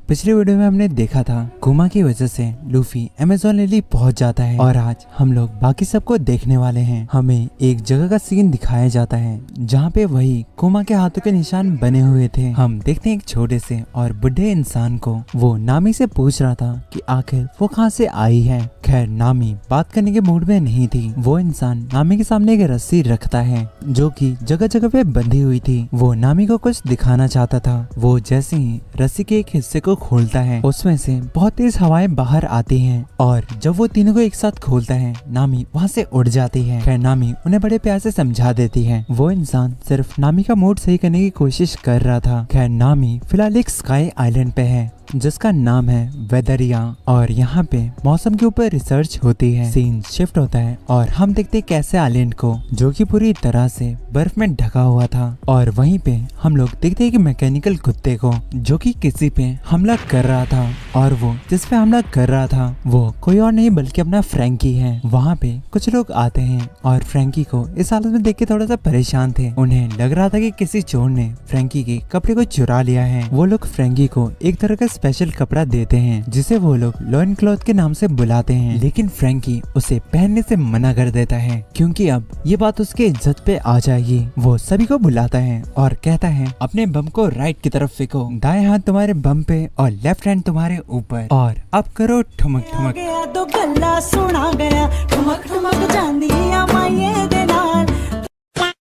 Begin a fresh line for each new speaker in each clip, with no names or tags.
पिछले वीडियो में हमने देखा था कुमा की वजह से लूफी अमेज़न लिली पहुंच जाता है और आज हम लोग बाकी सबको देखने वाले हैं। हमें एक जगह का सीन दिखाया जाता है जहां पे वही कुमा के हाथों के निशान बने हुए थे। हम देखते हैं एक छोटे से और बुढ़े इंसान को। वो नामी से पूछ रहा था कि आखिर वो कहां से आई है। खैर नामी बात करने के मूड में नहीं थी। वो इंसान नामी के सामने एक रस्सी रखता है जो कि जगह जगह पे बंधी हुई थी। वो नामी को कुछ दिखाना चाहता था। वो जैसे ही रस्सी के एक हिस्से को खोलता है उसमें से बहुत तेज हवाएं बाहर आती हैं और जब वो तीनों को एक साथ खोलता है नामी वहां से उड़ जाती है। खैर नामी उन्हें बड़े प्यार से समझा देती है। वो इंसान सिर्फ नामी का मूड सही करने की कोशिश कर रहा था। खैर नामी फिलहाल एक स्काई आइलैंड पे है जिसका नाम है वेदरिया और यहाँ पे मौसम के ऊपर रिसर्च होती है। सीन शिफ्ट होता है और हम देखते हैं कैसे आइलैंड को जो कि पूरी तरह से बर्फ में ढका हुआ था और वहीं पे हम लोग देखते हैं कि मैकेनिकल कुत्ते को जो कि किसी पे हमला कर रहा था और वो जिस पे हमला कर रहा था वो कोई और नहीं बल्कि अपना फ्रैंकी है। वहाँ पे कुछ लोग आते हैं और फ्रैंकी को इस हालत में देख के थोड़ा सा परेशान थे। उन्हें लग रहा था कि किसी चोर ने फ्रैंकी के कपड़े को चुरा लिया है। वो लोग फ्रैंकी को एक तरह का स्पेशल कपड़ा देते हैं जिसे वो लोग लॉइन क्लॉथ के नाम से बुलाते हैं, लेकिन फ्रैंकी उसे पहनने से मना कर देता है क्योंकि अब ये बात उसके इज्जत पे आ जाएगी। वो सभी को बुलाता है और कहता है अपने बम को राइट की तरफ फेंको, दाएं हाथ तुम्हारे बम पे और लेफ्ट हैंड तुम्हारे ऊपर और अब करो ठुमक ठुमक।
तो गल्ला सुना गया ठुमक ठुमक जांदिया माये दे नाल।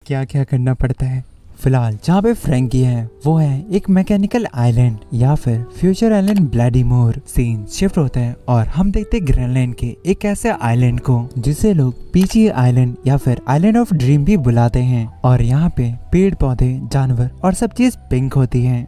क्या क्या करना पड़ता है। फिलहाल जहाँ पे फ्रैंकी है वो है एक मैकेनिकल आइलैंड या फिर फ्यूचर आइलैंड ब्लैडीमोर। सीन शिफ्ट होता है और हम देखते हैं ग्रीनलैंड के एक ऐसे आइलैंड को जिसे लोग पीची आइलैंड या फिर आइलैंड ऑफ ड्रीम भी बुलाते हैं और यहाँ पे पेड़ पौधे जानवर और सब चीज पिंक होती है।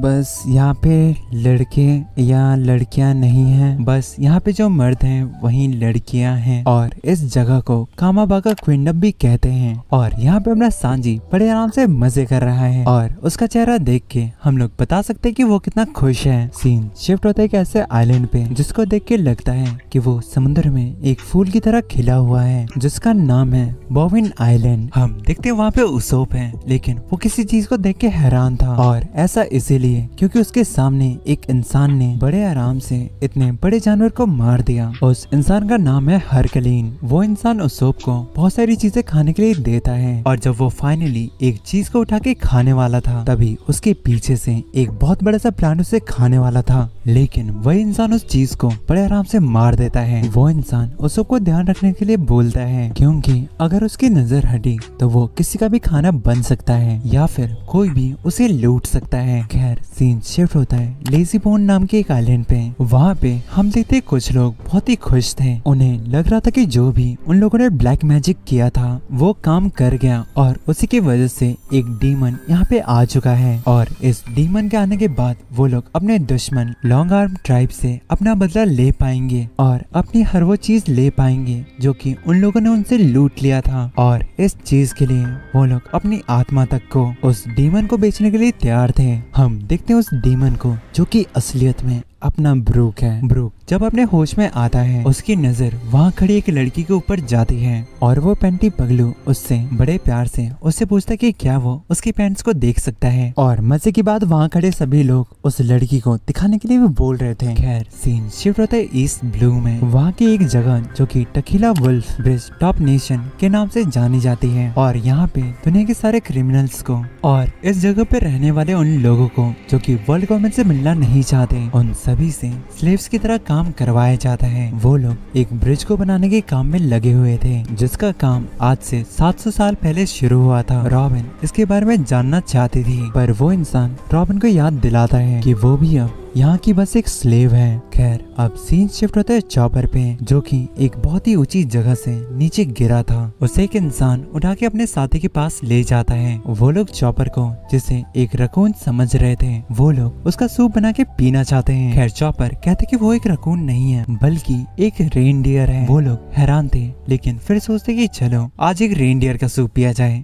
बस यहाँ पे लड़के या लड़कियां नहीं हैं, बस यहाँ पे जो मर्द हैं वही लड़कियां हैं और इस जगह को कामाबागा क्विंडम भी कहते हैं। और यहाँ पे अपना सांजी बड़े आराम से मजे कर रहा है और उसका चेहरा देख के हम लोग बता सकते हैं कि वो कितना खुश है। सीन शिफ्ट होता है एक ऐसे आइलैंड पे जिसको देख के लगता है कि वो समुद्र में एक फूल की तरह खिला हुआ है जिसका नाम है बोविन आइलैंड। हम देखते हैं वहाँ पे उसोप है लेकिन वो किसी चीज को देख के हैरान था और ऐसा इसीलिए क्योंकि उसके सामने एक इंसान ने बड़े आराम से इतने बड़े जानवर को मार दिया। उस इंसान का नाम है हरकलीन। वो इंसान उसोप को बहुत सारी चीजें खाने के लिए देता है और जब वो फाइनली एक चीज को उठा के खाने वाला था तभी उसके पीछे से एक बहुत बड़ा सा प्लांट उसे खाने वाला था, लेकिन वही इंसान उस चीज को बड़े आराम से मार देता है। वो इंसान उसको को ध्यान रखने के लिए बोलता है क्योंकि अगर उसकी नजर हटी तो वो किसी का भी खाना बन सकता है या फिर कोई भी उसे लूट सकता है। खैर सीन शिफ्ट होता है लेजी बोन नाम के एक आइलैंड पे। वहाँ पे हम देखते कुछ लोग बहुत ही खुश थे। उन्हें लग रहा था कि जो भी उन लोगों ने ब्लैक मैजिक किया था वो काम कर गया और उसी की वजह से एक डीमन यहाँ पे आ चुका है और इस डीमन के आने के बाद वो लोग अपने दुश्मन लॉन्ग आर्म ट्राइब से अपना बदला ले पाएंगे और अपनी हर वो चीज ले पाएंगे जो कि उन लोगों ने उनसे लूट लिया था। और इस चीज के लिए वो लोग अपनी आत्मा तक को उस डीमन को बेचने के लिए तैयार थे। हम देखते हैं उस डीमन को जो कि असलियत में अपना ब्रूक है। ब्रूक जब अपने होश में आता है उसकी नजर वहाँ खड़ी एक लड़की के ऊपर जाती है और वो पैंटी पगलू उससे बड़े प्यार से उससे पूछता है कि क्या वो उसकी पैंट्स को देख सकता है। और मजे की बात वहाँ खड़े सभी लोग उस लड़की को दिखाने के लिए भी बोल रहे थे। खैर सीन शिफ्ट होता है ईस्ट ब्लू में। वहाँ की एक जगह जो कि tequila wolf bridge top nation के नाम से जानी जाती है और यहाँ पे दुनिया के सारे क्रिमिनल्स को और इस जगह पे रहने वाले उन लोगों को जो कि वर्ल्ड गवर्नमेंट से मिलना नहीं चाहते उन सभी से स्लेव्स की तरह काम करवाया जाता है। वो लोग एक ब्रिज को बनाने के काम में लगे हुए थे जिसका काम आज से 700 साल पहले शुरू हुआ था। रॉबिन इसके बारे में जानना चाहती थी पर वो इंसान रॉबिन को याद दिलाता है कि वो भी अब यहाँ की बस एक स्लेव है। खैर अब सीन शिफ्ट होता है चॉपर पे जो कि एक बहुत ही ऊंची जगह से नीचे गिरा था। उसे एक इंसान उठा के अपने साथी के पास ले जाता है। वो लोग चॉपर को जिसे एक रकून समझ रहे थे वो लोग उसका सूप बना के पीना चाहते हैं। खैर चॉपर कहते कि वो एक रकून नहीं है बल्कि एक रेनडियर है। वो लोग हैरान थे लेकिन फिर सोचते कि चलो आज एक रेनडियर का सूप पिया जाए।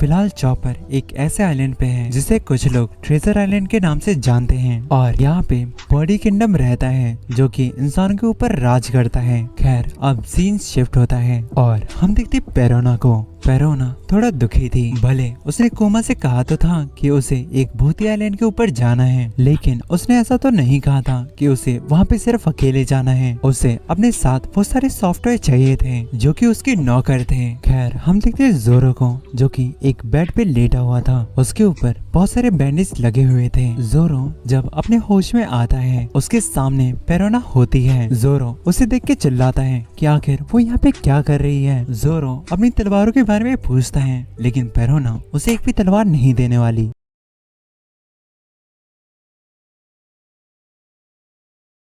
फिलहाल चॉपर एक ऐसे आइलैंड पे है जिसे कुछ लोग ट्रेजर आइलैंड के नाम से जानते हैं और यहाँ पे बॉडी किंगडम रहता है जो कि इंसान के ऊपर राज करता है। खैर अब सीन शिफ्ट होता है और हम देखते पेरोना को। पेरोना थोड़ा दुखी थी। भले उसने कोमा से कहा तो था कि उसे एक भूतिया आइलैंड के ऊपर जाना है, लेकिन उसने ऐसा तो नहीं कहा था कि उसे वहाँ पे सिर्फ अकेले जाना है। उसे अपने साथ बहुत सारे सॉफ्टवेयर चाहिए थे जो कि उसके नौकर थे। खैर हम देखते हैं जोरो को, जो कि एक बेड पे लेटा हुआ था। उसके ऊपर बहुत सारे बैंडेज लगे हुए थे। जोरो जब अपने होश में आता है, उसके सामने पेरोना होती है। जोरो उसे देख के चिल्लाता है कि आखिर वो यहाँ पे क्या कर रही है। जोरो अपनी तलवारों के बारे में पूछता है, लेकिन पेरोना उसे एक भी तलवार नहीं देने वाली।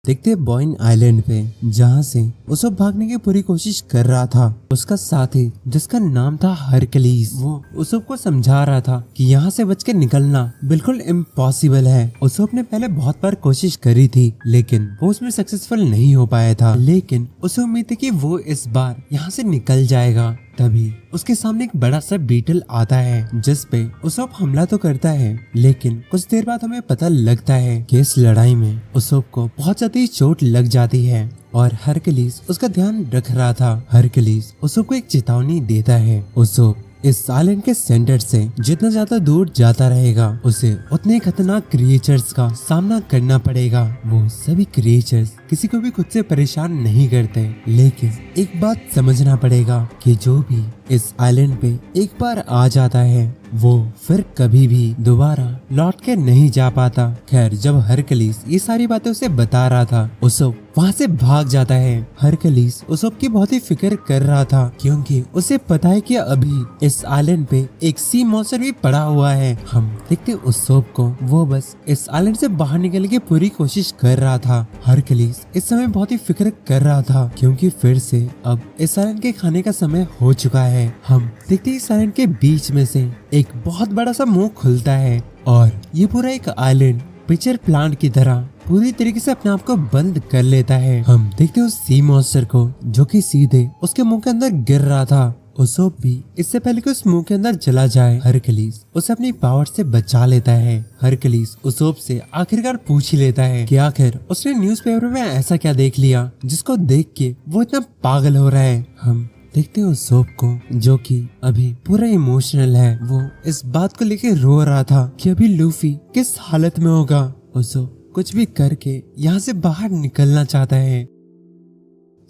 देखते बॉइन आइलैंड पे, जहाँ से उसब भागने की पूरी कोशिश कर रहा था। उसका साथी जिसका नाम था हरकलीस, वो उसब को समझा रहा था कि यहाँ से बच के निकलना बिल्कुल इम्पॉसिबल है। उसब ने पहले बहुत बार कोशिश करी थी, लेकिन वो उसमें सक्सेसफुल नहीं हो पाया था। लेकिन उसे उम्मीद थी कि वो इस बार यहाँ से निकल जाएगा। तभी उसके सामने एक बड़ा सा बीटल आता है, जिस पे उसब हमला तो करता है, लेकिन कुछ देर बाद हमें पता लगता है कि इस लड़ाई में उसब को बहुत ज्यादा चोट लग जाती है और हरकलीस उसका ध्यान रख रहा था। हरकलीस उसब को एक चेतावनी देता है। उसब इस आइलैंड के सेंटर से जितना ज्यादा दूर जाता रहेगा, उसे उतने खतरनाक क्रिएचर्स का सामना करना पड़ेगा। वो सभी क्रिएचर्स किसी को भी खुद से परेशान नहीं करते, लेकिन एक बात समझना पड़ेगा कि जो भी इस आइलैंड पे एक बार आ जाता है, वो फिर कभी भी दोबारा लौट के नहीं जा पाता। खैर जब हरकलीस ये सारी बातें उसे बता रहा था, उसब वहाँ से भाग जाता है। हरकलीस उसब की बहुत ही फिक्र कर रहा था, क्योंकि उसे पता है कि अभी इस आइलैंड पे एक सी मॉन्स्टर भी पड़ा हुआ है। हम देखते उसब को, वो बस इस आइलैंड से बाहर निकलने की पूरी कोशिश कर रहा था। हरकलीस इस समय बहुत ही फिक्र कर रहा था, क्योंकि फिर से अब इस आइलैंड के खाने का समय हो चुका है। हम देखते इस आइलैंड के बीच में से एक बहुत बड़ा सा मुंह खुलता है और ये पूरा एक आइलैंड पिक्चर प्लांट की तरह पूरी तरीके से अपने आप को बंद कर लेता है। हम देखते उस सी मॉन्स्टर को, जो कि सीधे उसके मुंह के अंदर गिर रहा था। उसब भी इससे पहले कि उस मुंह के अंदर चला जाए, हरकलीस उसे अपनी पावर से बचा लेता है। हरकलीस उसब से आखिरकार पूछ ही लेता है कि आखिर उसने न्यूज़पेपर में ऐसा क्या देख लिया जिसको देख के वो इतना पागल हो रहा है। हम देखते हैं उसब को, जो कि अभी पूरा इमोशनल है। वो इस बात को लेके रो रहा था कि अभी लूफी किस हालत में होगा। उसब कुछ भी करके यहाँ से बाहर निकलना चाहता है।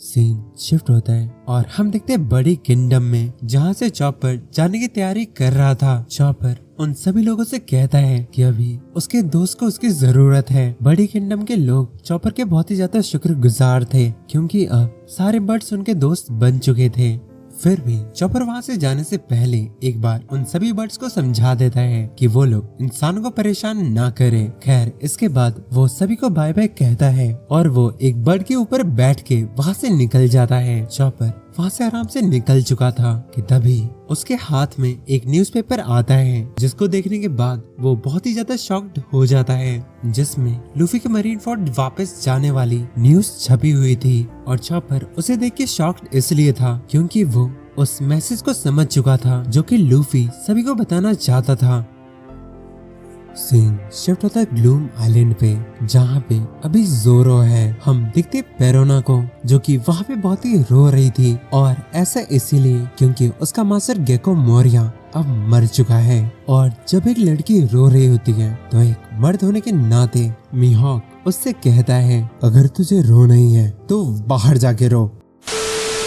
सीन शिफ्ट होता है और हम देखते हैं बड़ी किंगडम में, जहाँ से चॉपर जाने की तैयारी कर रहा था। चॉपर उन सभी लोगों से कहता है कि अभी उसके दोस्त को उसकी जरूरत है। बड़ी किंगडम के लोग चॉपर के बहुत ही ज्यादा शुक्रगुजार थे, क्योंकि अब सारे बर्ड्स उनके दोस्त बन चुके थे। फिर भी चॉपर वहाँ से जाने से पहले एक बार उन सभी बर्ड्स को समझा देता है कि वो लोग इंसानों को परेशान ना करें। खैर इसके बाद वो सभी को बाय बाय कहता है और वो एक बर्ड के ऊपर बैठ के वहाँ से निकल जाता है। चॉपर वहाँ से आराम से निकल चुका था कि तभी उसके हाथ में एक न्यूज़पेपर आता है, जिसको देखने के बाद वो बहुत ही ज्यादा शॉक्ड हो जाता है, जिसमें लूफी के मरीन फोर्ड वापस जाने वाली न्यूज छपी हुई थी। और चॉपर उसे देख के शॉक्ड इसलिए था क्योंकि वो उस मैसेज को समझ चुका था जो कि लूफी सभी को बताना चाहता था। सीन शिफ्ट होता है ग्लूम आइलैंड पे, जहाँ पे अभी जोरो है। हम देखते पेरोना को, जो कि वहाँ पे बहुत ही रो रही थी, और ऐसा इसीलिए क्योंकि उसका मास्टर गेको मोरिया अब मर चुका है। और जब एक लड़की रो रही होती है तो एक मर्द होने के नाते मीहॉक उससे कहता है, अगर तुझे रो नहीं है तो बाहर जाके रो।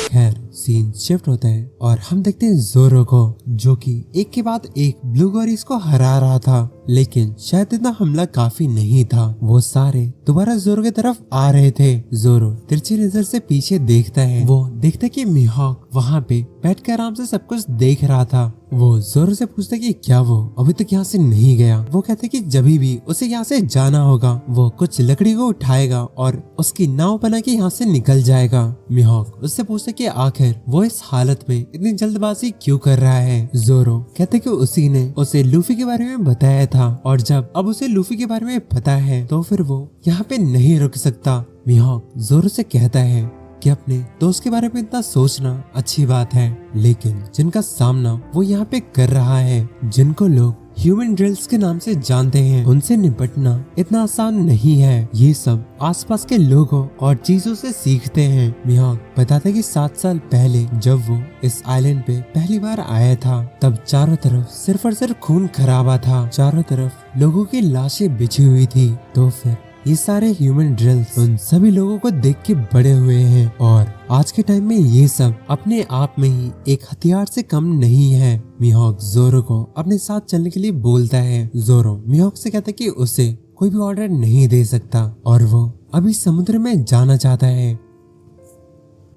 खैर सीन शिफ्ट होता है और हम देखते हैं जोरो को, जो कि एक के बाद एक ब्लू गॉरीज को हरा रहा था, लेकिन शायद इतना हमला काफी नहीं था। वो सारे दोबारा जोरो की तरफ आ रहे थे। जोरो तिरछी नजर से पीछे देखता है। वो देखता कि मीहॉक वहाँ पे बैठ कर आराम से सब कुछ देख रहा था। वो जोरो से पूछता कि क्या वो अभी तक यहाँ से नहीं गया। वो कहते कि जब भी उसे यहाँ से जाना होगा वो कुछ लकड़ी को उठाएगा और उसकी नाव बना के यहाँ से निकल जाएगा। मीहॉक उससे पूछता कि आखिर वो इस हालत में इतनी जल्दबाजी क्यों कर रहा है। जोरो कहते कि उसी ने उसे लूफी के बारे में बताया था, और जब अब उसे लूफी के बारे में पता है तो फिर वो यहाँ पे नहीं रुक सकता। मीहॉक जोरो से कहता है कि अपने दोस्त के बारे में इतना सोचना अच्छी बात है, लेकिन जिनका सामना वो यहाँ पे कर रहा है, जिनको लोग ह्यूमन ड्रिल्स के नाम से जानते हैं, उनसे निपटना इतना आसान नहीं है। ये सब आसपास के लोगों और चीजों से सीखते हैं। मिहोक बताता है कि 7 साल पहले जब वो इस आइलैंड पे पहली बार आया था, तब चारों तरफ सिर्फ और सिर्फ खून खराबा था। चारों तरफ लोगों की लाशें बिछी हुई थी। तो फिर ये सारे ह्यूमन ड्रिल्स उन सभी लोगों को देख के बड़े हुए हैं और आज के टाइम में ये सब अपने आप में ही एक हथियार से कम नहीं है। मिहोक जोरो को अपने साथ चलने के लिए बोलता है। जोरो मिहोक से कहता है कि उसे कोई भी ऑर्डर नहीं दे सकता और वो अभी समुद्र में जाना चाहता है।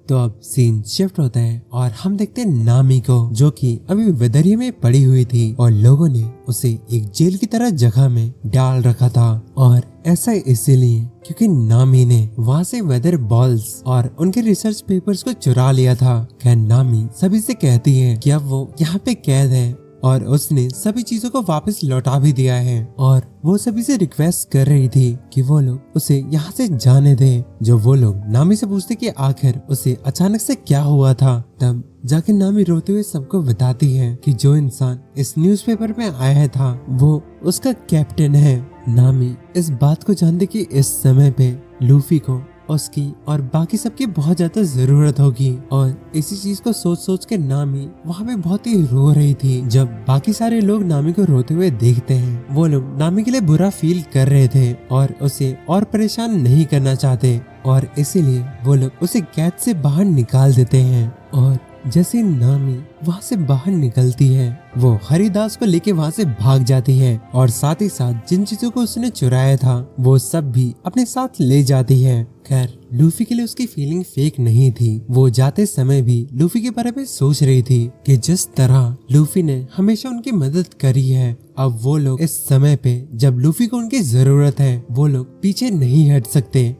तो अब सीन शिफ्ट होता है और हम देखते हैं नामी को, जो कि अभी वेदरिया में पड़ी हुई थी और लोगों ने उसे एक जेल की तरह जगह में डाल रखा था। और ऐसा इसीलिए क्योंकि नामी ने वहाँ से वेदर बॉल्स और उनके रिसर्च पेपर्स को चुरा लिया था। खैर नामी सभी से कहती है कि अब वो यहाँ पे कैद है और उसने सभी चीजों को वापस लौटा भी दिया है और वो सभी से रिक्वेस्ट कर रही थी कि वो लोग उसे यहाँ से जाने दें। जो वो लोग नामी से पूछते कि आखिर उसे अचानक से क्या हुआ था, तब जाके नामी रोते हुए सबको बताती है कि जो इंसान इस न्यूज़पेपर में आया था वो उसका कैप्टन है। नामी इस बात को जानते कि इस समय पे लूफी को उसकी और बाकी सबकी बहुत ज्यादा जरूरत होगी और इसी चीज को सोच सोच के नामी वहाँ पे बहुत ही रो रही थी। जब बाकी सारे लोग नामी को रोते हुए देखते हैं, वो लोग नामी के लिए बुरा फील कर रहे थे और उसे और परेशान नहीं करना चाहते और इसीलिए वो लोग उसे कैद से बाहर निकाल देते हैं। और जैसे नामी वहाँ से बाहर निकलती है, वो हरिदास को लेके वहाँ से भाग जाती है और साथ ही साथ जिन चीजों को उसने चुराया था वो सब भी अपने साथ ले जाती है। खैर लूफी के लिए उसकी फीलिंग फेक नहीं थी। वो जाते समय भी लूफी के बारे में सोच रही थी कि जिस तरह लूफी ने हमेशा उनकी मदद करी है, अब वो लोग इस समय पे जब लूफी को उनकी जरूरत है वो लोग पीछे नहीं हट सकते।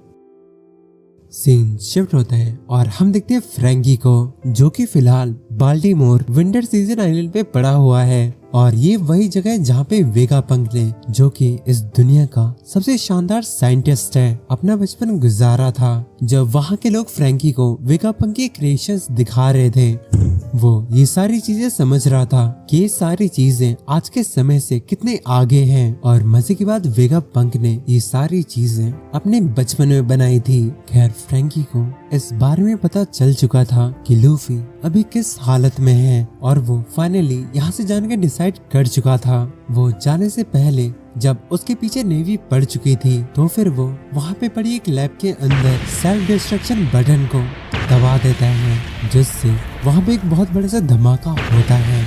सीन शिफ्ट होता है और हम देखते हैं फ्रैंकी को, जो कि फिलहाल बाल्टीमोर विंटर सीजन आइलैंड पे पड़ा हुआ है और ये वही जगह है जहाँ पे वेगापंक ने, जो कि इस दुनिया का सबसे शानदार साइंटिस्ट है, अपना बचपन गुजारा था। जब वहाँ के लोग फ्रैंकी को वेगापंक की क्रिएशंस दिखा रहे थे, वो ये सारी चीजें समझ रहा था कि ये सारी चीजें आज के समय से कितने आगे हैं और मजे की बात वेगापंक ने ये सारी चीजें अपने बचपन में बनाई थी। खैर फ्रैंकी को इस बारे में पता चल चुका था कि लूफी अभी किस हालत में है और वो फाइनली यहाँ से जाने का डिसाइड कर चुका था। वो जाने से पहले जब उसके पीछे नेवी पड़ चुकी थी, तो फिर वो वहाँ पे पड़ी एक लैब के अंदर सेल्फ डिस्ट्रक्शन बटन को दबा देता है, जिससे वहाँ पे एक बहुत बड़ा सा धमाका होता है।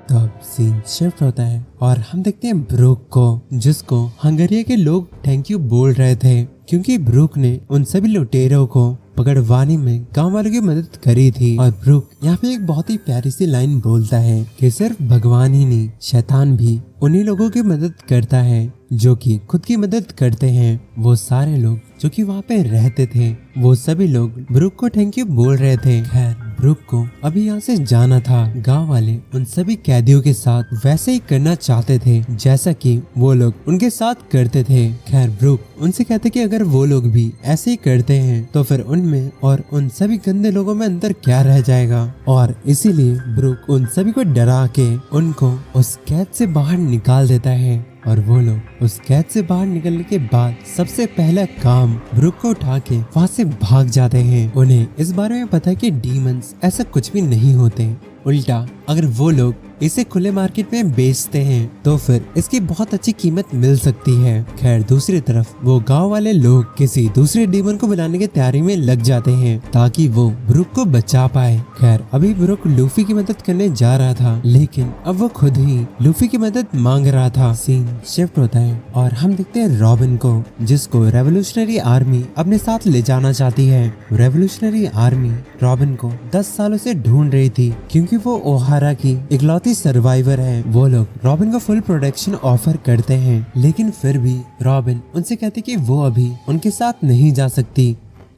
तब सीन शिफ्ट होता है और हम देखते हैं ब्रूक को, जिसको हंगरिया के लोग थैंक यू बोल रहे थे क्योंकि ब्रूक ने उन सभी लुटेरों को पकड़वाने में गांव वालों की मदद करी थी। और ब्रूक यहाँ पे एक बहुत ही प्यारी सी लाइन बोलता है कि सिर्फ भगवान ही नहीं, शैतान भी उन्हीं लोगों की मदद करता है जो कि खुद की मदद करते हैं। वो सारे लोग जो कि वहाँ पे रहते थे, वो सभी लोग ब्रूक को थैंक यू बोल रहे थे। खैर ब्रूक को अभी यहाँ से जाना था। गांव वाले उन सभी कैदियों के साथ वैसे ही करना चाहते थे जैसा कि वो लोग उनके साथ करते थे। खैर ब्रूक उनसे कहते कि अगर वो लोग भी ऐसे ही करते हैं तो फिर उनमें और उन सभी गंदे लोगों में अंतर क्या रह जाएगा। और इसीलिए ब्रूक उन सभी को डरा के उनको उस कैद से बाहर निकाल देता है और वो लोग उस कैद से बाहर निकलने के बाद सबसे पहला काम ब्रूक को उठा के वहाँ से भाग जाते हैं। उन्हें इस बारे में पता है कि डीमंस ऐसा कुछ भी नहीं होते, उल्टा अगर वो लोग इसे खुले मार्केट में बेचते हैं तो फिर इसकी बहुत अच्छी कीमत मिल सकती है। खैर दूसरी तरफ वो गांव वाले लोग किसी दूसरे डीमन को बुलाने की तैयारी में लग जाते हैं ताकि वो ब्रूक को बचा पाए। खैर अभी ब्रूक लूफी की मदद करने जा रहा था, लेकिन अब वो खुद ही लूफी की मदद मांग रहा था। सीन शिफ्ट होता है और हम देखते हैं रॉबिन को, जिसको रेवोल्यूशनरी आर्मी अपने साथ ले जाना चाहती है। रेवोल्यूशनरी आर्मी रॉबिन को 10 सालों से ढूंढ रही थी क्योंकि वो ओहारा की इकलौती सर्वाइवर है। वो लोग रॉबिन को फुल प्रोटेक्शन ऑफर करते हैं, लेकिन फिर भी रॉबिन उनसे कहती कि वो अभी उनके साथ नहीं जा सकती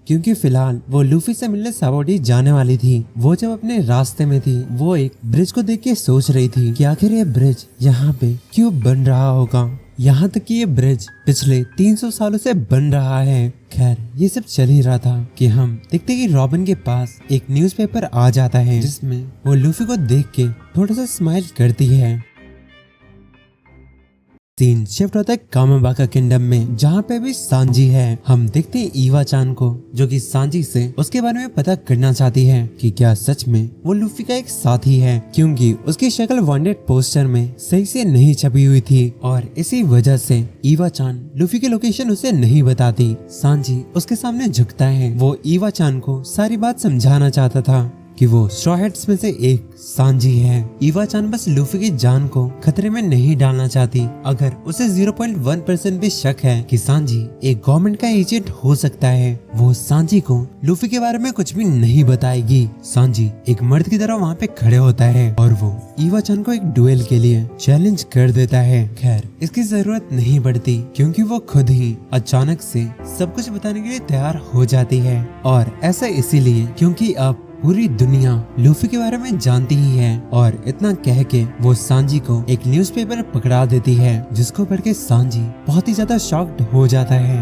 क्योंकि फिलहाल वो लूफी से मिलने साबोडी जाने वाली थी। वो जब अपने रास्ते में थी, वो एक ब्रिज को देख के सोच रही थी कि आखिर ये ब्रिज यहाँ पे क्यों बन रहा होगा। यहाँ तक कि ये ब्रिज पिछले 300 सालों से बन रहा है। खैर ये सब चल ही रहा था कि हम देखते कि रॉबिन के पास एक न्यूज़पेपर आ जाता है जिसमें वो लूफी को देख के थोड़ा सा स्माइल करती है। सीन शिफ्ट होता है कामाबाका किंगडम में जहाँ पे भी सांजी है। हम देखते हैं ईवा चान को जो कि सांजी से उसके बारे में पता करना चाहती है कि क्या सच में वो लूफी का एक साथी है, क्योंकि उसकी शक्ल वांटेड पोस्टर में सही से नहीं छपी हुई थी और इसी वजह से ईवा चान लूफी की लोकेशन उसे नहीं बताती। सांजी उसके सामने झुकता है। वो ईवा चान को सारी बात समझाना चाहता था कि वो स्ट्रॉ हैट्स में से एक सांजी है। ईवा चान बस लूफी की जान को खतरे में नहीं डालना चाहती। अगर उसे 0.1% भी शक है कि सांजी एक गवर्नमेंट का एजेंट हो सकता है, वो सांजी को लूफी के बारे में कुछ भी नहीं बताएगी। सांजी एक मर्द की तरह वहाँ पे खड़े होता है और वो ईवा चान को एक डुएल के लिए चैलेंज कर देता है। खैर इसकी जरूरत नहीं पड़ती क्योंकि वो खुद ही अचानक से सब कुछ बताने के लिए तैयार हो जाती है, और ऐसा इसीलिए क्योंकि अब पूरी दुनिया लूफी के बारे में जानती ही है। और इतना कह के वो सांजी को एक न्यूज़पेपर पकड़ा देती है जिसको पढ़ के सांजी बहुत ही ज्यादा शॉक्ड हो जाता है।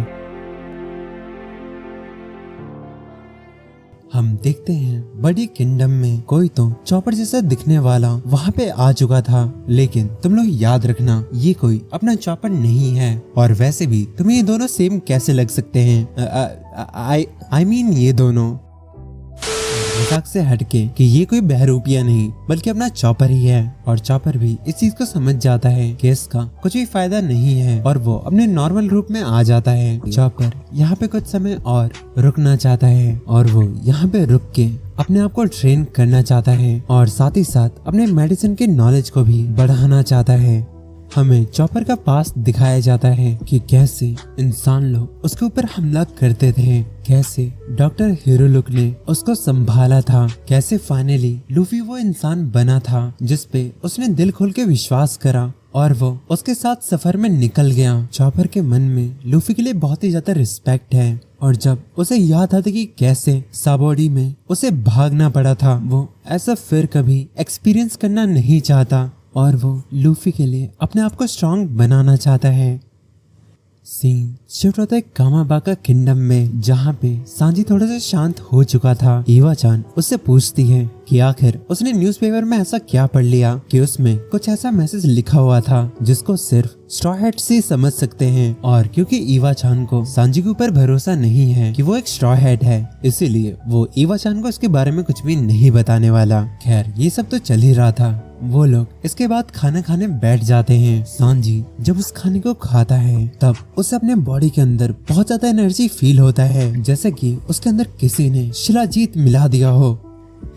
हम देखते हैं बड़ी किंगडम में कोई तो चॉपर जैसा दिखने वाला वहाँ पे आ चुका था, लेकिन तुम लोग याद रखना ये कोई अपना चॉपर नहीं है। और वैसे भी तुम्हें ये दोनों सेम कैसे लग सकते हैं? आई मीन ये दोनों मजाक से हटके कि ये कोई बहरूपिया नहीं बल्कि अपना चॉपर ही है। और चॉपर भी इस चीज को समझ जाता है कि इसका कुछ भी फायदा नहीं है और वो अपने नॉर्मल रूप में आ जाता है। चॉपर यहाँ पे कुछ समय और रुकना चाहता है और वो यहाँ पे रुक के अपने आप को ट्रेन करना चाहता है और साथ ही साथ अपने मेडिसिन के नॉलेज को भी बढ़ाना चाहता है। हमें चॉपर का पास दिखाया जाता है कि कैसे इंसान लोग उसके ऊपर हमला करते थे, कैसे डॉक्टर हिरोलुक ने उसको संभाला था, कैसे फाइनली लूफी वो इंसान बना था जिस पे उसने दिल खोल के विश्वास करा और वो उसके साथ सफर में निकल गया। चॉपर के मन में लूफी के लिए बहुत ही ज्यादा रिस्पेक्ट है और जब उसे याद आता कि कैसे साबोडी में उसे भागना पड़ा था, वो ऐसा फिर कभी एक्सपीरियंस करना नहीं चाहता और वो लूफी के लिए अपने आप को स्ट्रांग बनाना चाहता है। सीन शिफ्ट होता है कामाबाका किंगडम में जहाँ पे सांजी थोड़ा सा शांत हो चुका था। ईवा चान उससे पूछती है कि आखिर उसने न्यूज़पेपर में ऐसा क्या पढ़ लिया कि उसमें कुछ ऐसा मैसेज लिखा हुआ था जिसको सिर्फ स्ट्रॉ हैट से समझ सकते हैं। और क्योंकि ईवा चान को सांजी के ऊपर भरोसा नहीं है कि वो एक स्ट्रॉ हैट है, इसीलिए वो ईवा चान को इसके बारे में कुछ भी नहीं बताने वाला। खैर ये सब तो चल ही रहा था। वो लोग इसके बाद खाना खाने बैठ जाते हैं। सांजी जब उस खाने को खाता है तब उसे अपने बॉडी के अंदर बहुत ज्यादा एनर्जी फील होता है, जैसे कि उसके अंदर किसी ने शिलाजीत मिला दिया हो।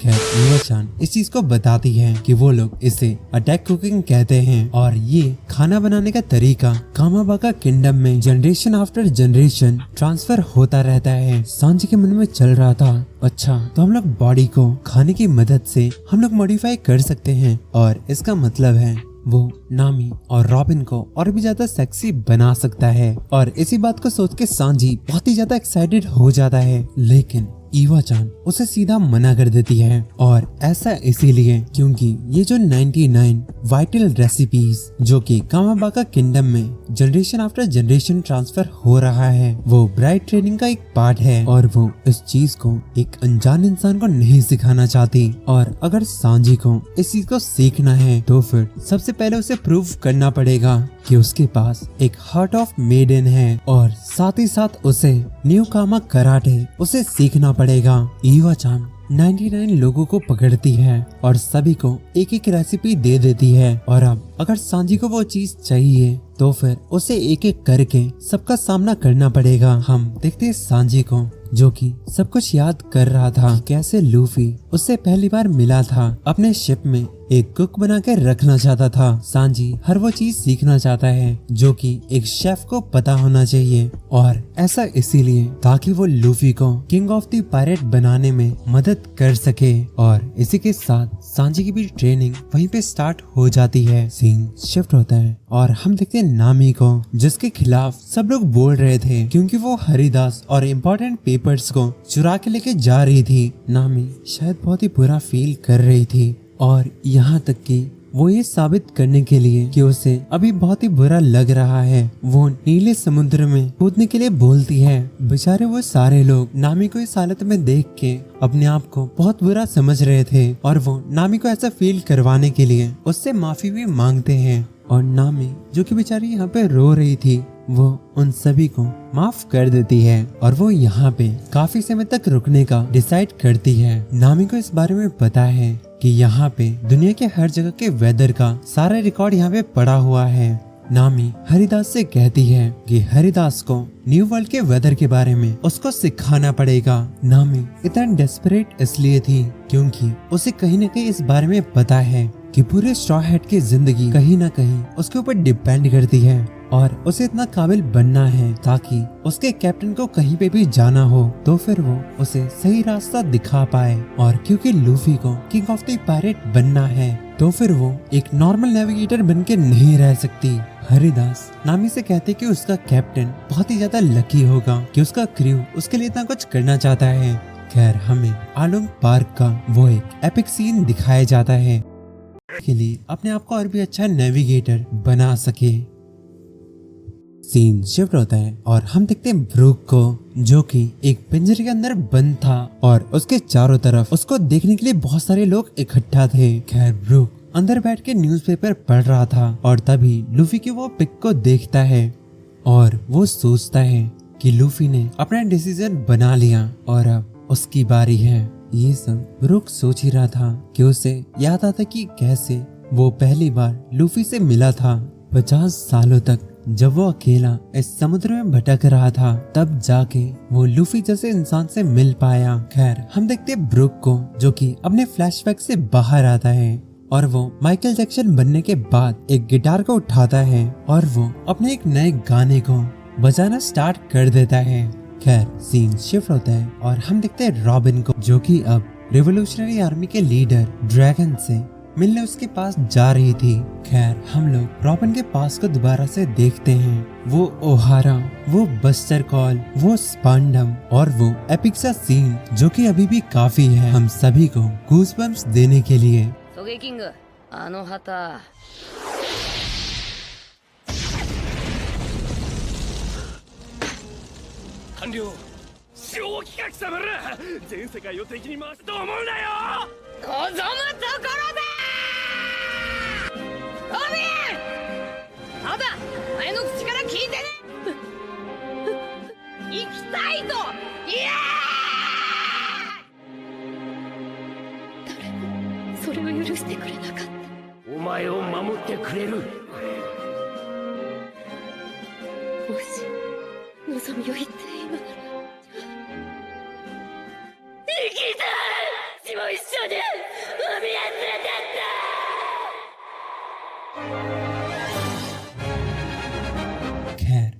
खैर ईवा चान इस चीज को बताती है कि वो लोग इसे अटैक कुकिंग कहते हैं और ये खाना बनाने का तरीका कामाबाका किंगडम में जनरेशन आफ्टर जनरेशन ट्रांसफर होता रहता है। सांजी के मन में चल रहा था, अच्छा तो हम लोग बॉडी को खाने की मदद से हम लोग मॉडिफाई कर सकते हैं और इसका मतलब है वो नामी और रॉबिन को और भी ज्यादा सेक्सी बना सकता है। और इसी बात को सोच के सांजी बहुत ही ज्यादा एक्साइटेड हो जाता है, लेकिन ईवा चान उसे सीधा मना कर देती है और ऐसा इसीलिए क्योंकि ये जो 99 वाइटल रेसिपीज जो कि कामाबाका किंगडम में जनरेशन आफ्टर जनरेशन ट्रांसफर हो रहा है वो ब्राइट ट्रेनिंग का एक पार्ट है और वो इस चीज को एक अनजान इंसान को नहीं सिखाना चाहती। और अगर सांजी को इस चीज को सीखना है तो फिर सबसे पहले उसे प्रूव करना पड़ेगा कि उसके पास एक हार्ट ऑफ मेडन है और साथ ही साथ उसे न्यू कामा कराटे उसे सीखना पड़ेगा। ईवा चान 99 लोगों को पकड़ती है और सभी को एक एक रेसिपी दे देती है और अब अगर सांजी को वो चीज चाहिए तो फिर उसे एक एक करके सबका सामना करना पड़ेगा। हम देखते हैं सांजी को जो कि सब कुछ याद कर रहा था, कैसे लूफी उससे पहली बार मिला था, अपने शिप में एक कुक बना के रखना चाहता था। सांजी हर वो चीज सीखना चाहता है जो कि एक शेफ को पता होना चाहिए और ऐसा इसीलिए ताकि वो लूफी को किंग ऑफ द पायरेट बनाने में मदद कर सके। और इसी के साथ सांजी की भी ट्रेनिंग वहीं पे स्टार्ट हो जाती है। सीन शिफ्ट होता है और हम देखते हैं नामी को जिसके खिलाफ सब लोग बोल रहे थे क्योंकि वो हरिदास और इम्पोर्टेंट पेपर्स को चुरा के लेके जा रही थी। नामी शायद बहुत ही बुरा फील कर रही थी और यहाँ तक कि वो ये साबित करने के लिए कि उसे अभी बहुत ही बुरा लग रहा है, वो नीले समुद्र में कूदने के लिए बोलती है। बेचारे वो सारे लोग नामी को इस हालत में देख के अपने आप को बहुत बुरा समझ रहे थे और वो नामी को ऐसा फील करवाने के लिए उससे माफी भी मांगते हैं। और नामी जो कि बेचारी यहाँ पे रो रही थी, वो उन सभी को माफ कर देती है और वो यहाँ पे काफी समय तक रुकने का डिसाइड करती है। नामी को इस बारे में पता है कि यहाँ पे दुनिया के हर जगह के वेदर का सारा रिकॉर्ड यहाँ पे पड़ा हुआ है। नामी हरिदास से कहती है कि हरिदास को न्यू वर्ल्ड के वेदर के बारे में उसको सिखाना पड़ेगा। नामी इतना डेस्परेट इसलिए थी क्योंकि उसे कहीं न कहीं इस बारे में पता है कि पूरे स्ट्रॉ हैट की जिंदगी कहीं न कहीं उसके ऊपर डिपेंड करती है और उसे इतना काबिल बनना है ताकि उसके कैप्टन को कहीं पे भी जाना हो तो फिर वो उसे सही रास्ता दिखा पाए। और क्योंकि लूफी को किंग ऑफ द पायरेट बनना है तो फिर वो एक नॉर्मल नेविगेटर बन के नहीं रह सकती। हरिदास नामी से कहते कि उसका कैप्टन बहुत ही ज्यादा लकी होगा कि उसका क्रू उसके लिए इतना कुछ करना चाहता है। खैर हमें आलोंग पार्क का वो एक एपिक सीन दिखाया जाता है के लिए अपने आप को और भी अच्छा नेविगेटर बना सके। सीन शिफ्ट होता है और हम देखते हैं ब्रूक को जो कि एक पिंजरे के अंदर बंद था और उसके चारों तरफ उसको देखने के लिए बहुत सारे लोग इकट्ठा थे। खैर ब्रूक अंदर बैठ के न्यूज़पेपर पढ़ रहा था और तभी लूफी की वो पिक को देखता है और वो सोचता है कि लूफी ने अपना डिसीजन बना लिया और अब उसकी बारी है। ये सब ब्रूक सोच ही रहा था कि उसे याद आता कि कैसे वो पहली बार लूफी से मिला था 50 सालों तक जब वो अकेला इस समुद्र में भटक रहा था, तब जाके वो लूफी जैसे इंसान से मिल पाया। खैर हम देखते हैं ब्रूक को जो कि अपने फ्लैशबैक से बाहर आता है और वो माइकल जैक्सन बनने के बाद एक गिटार को उठाता है और वो अपने एक नए गाने को बजाना स्टार्ट कर देता है। खैर सीन शिफ्ट होता है और हम देखते हैं रॉबिन को जो कि अब रिवोल्यूशनरी आर्मी के लीडर ड्रैगन से मिलने उसके पास जा रही थी। खैर हम लोग रॉबिन के पास को दोबारा से देखते हैं। वो ओहारा, वो बस्टर कॉल, वो स्पांडम और वो एपिक सा सीन जो कि अभी भी काफी है हम सभी को गूज़बम्प्स देने के लिए।
狙撃キングあの旗
完了。正気か貴様ら、全世界を敵に回すと思うなよ。
望むところだロビン。まだお前の口から聞いてね行きたいとイエーイ。誰もそれを許してくれなかった。
お前を守ってくれる。
もし望みを言って今なら生きたい。血も一緒に海へ連れてって。
खैर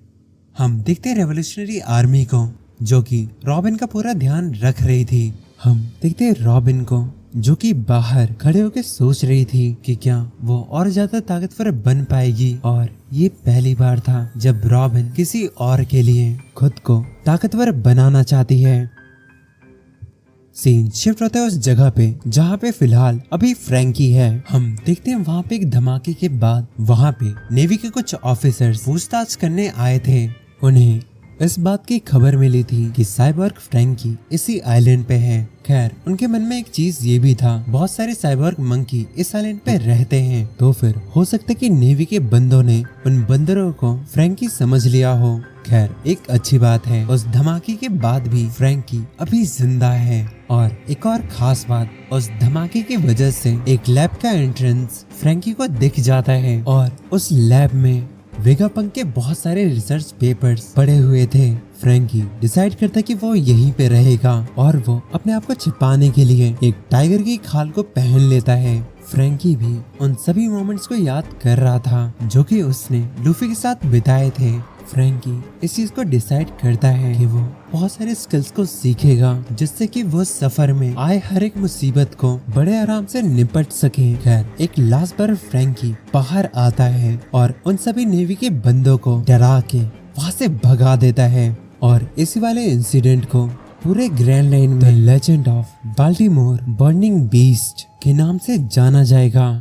हम देखते रेवोल्यूशनरी आर्मी को जो कि रॉबिन का पूरा ध्यान रख रही थी। हम देखते रॉबिन को जो कि बाहर खड़े होकर सोच रही थी कि क्या वो और ज्यादा ताकतवर बन पाएगी। और ये पहली बार था जब रॉबिन किसी और के लिए खुद को ताकतवर बनाना चाहती है। सीन शिफ्ट होता है उस जगह पे जहाँ पे फिलहाल अभी फ्रैंकी है। हम देखते हैं वहाँ पे एक धमाके के बाद वहाँ पे नेवी के कुछ ऑफिसर्स पूछताछ करने आए थे। उन्हें इस बात की खबर मिली थी कि साइबर्ग फ्रैंकी इसी आइलैंड पे है। खैर उनके मन में एक चीज ये भी था, बहुत सारे साइबर्ग मंकी इस आइलैंड पे रहते हैं, तो फिर हो सकता है कि नेवी के बंदों ने उन बंदरों को फ्रैंकी समझ लिया हो। खैर एक अच्छी बात है उस धमाके के बाद भी फ्रैंकी अभी जिंदा है। और एक और खास बात, उस धमाके की वजह से एक लैब का एंट्रेंस फ्रैंकी को दिख जाता है और उस लैब में वेगापंक के बहुत सारे रिसर्च पेपर्स पड़े हुए थे। फ्रैंकी डिसाइड करता कि वो यहीं पे रहेगा और वो अपने आप को छिपाने के लिए एक टाइगर की खाल को पहन लेता है। फ्रैंकी भी उन सभी मोमेंट्स को याद कर रहा था जो कि उसने लूफी के साथ बिताए थे। फ्रैंकी इस चीज को डिसाइड करता है कि वो बहुत सारे स्किल्स को सीखेगा जिससे कि वो सफर में आए हर एक मुसीबत को बड़े आराम से निपट सके। खैर एक लास्ट बार फ्रैंकी बाहर आता है और उन सभी नेवी के बंदों को डरा के वहाँ से भगा देता है। और इसी वाले इंसिडेंट को पूरे ग्रैंड लाइन में legend of Baltimore burning beast के नाम से जाना जाएगा।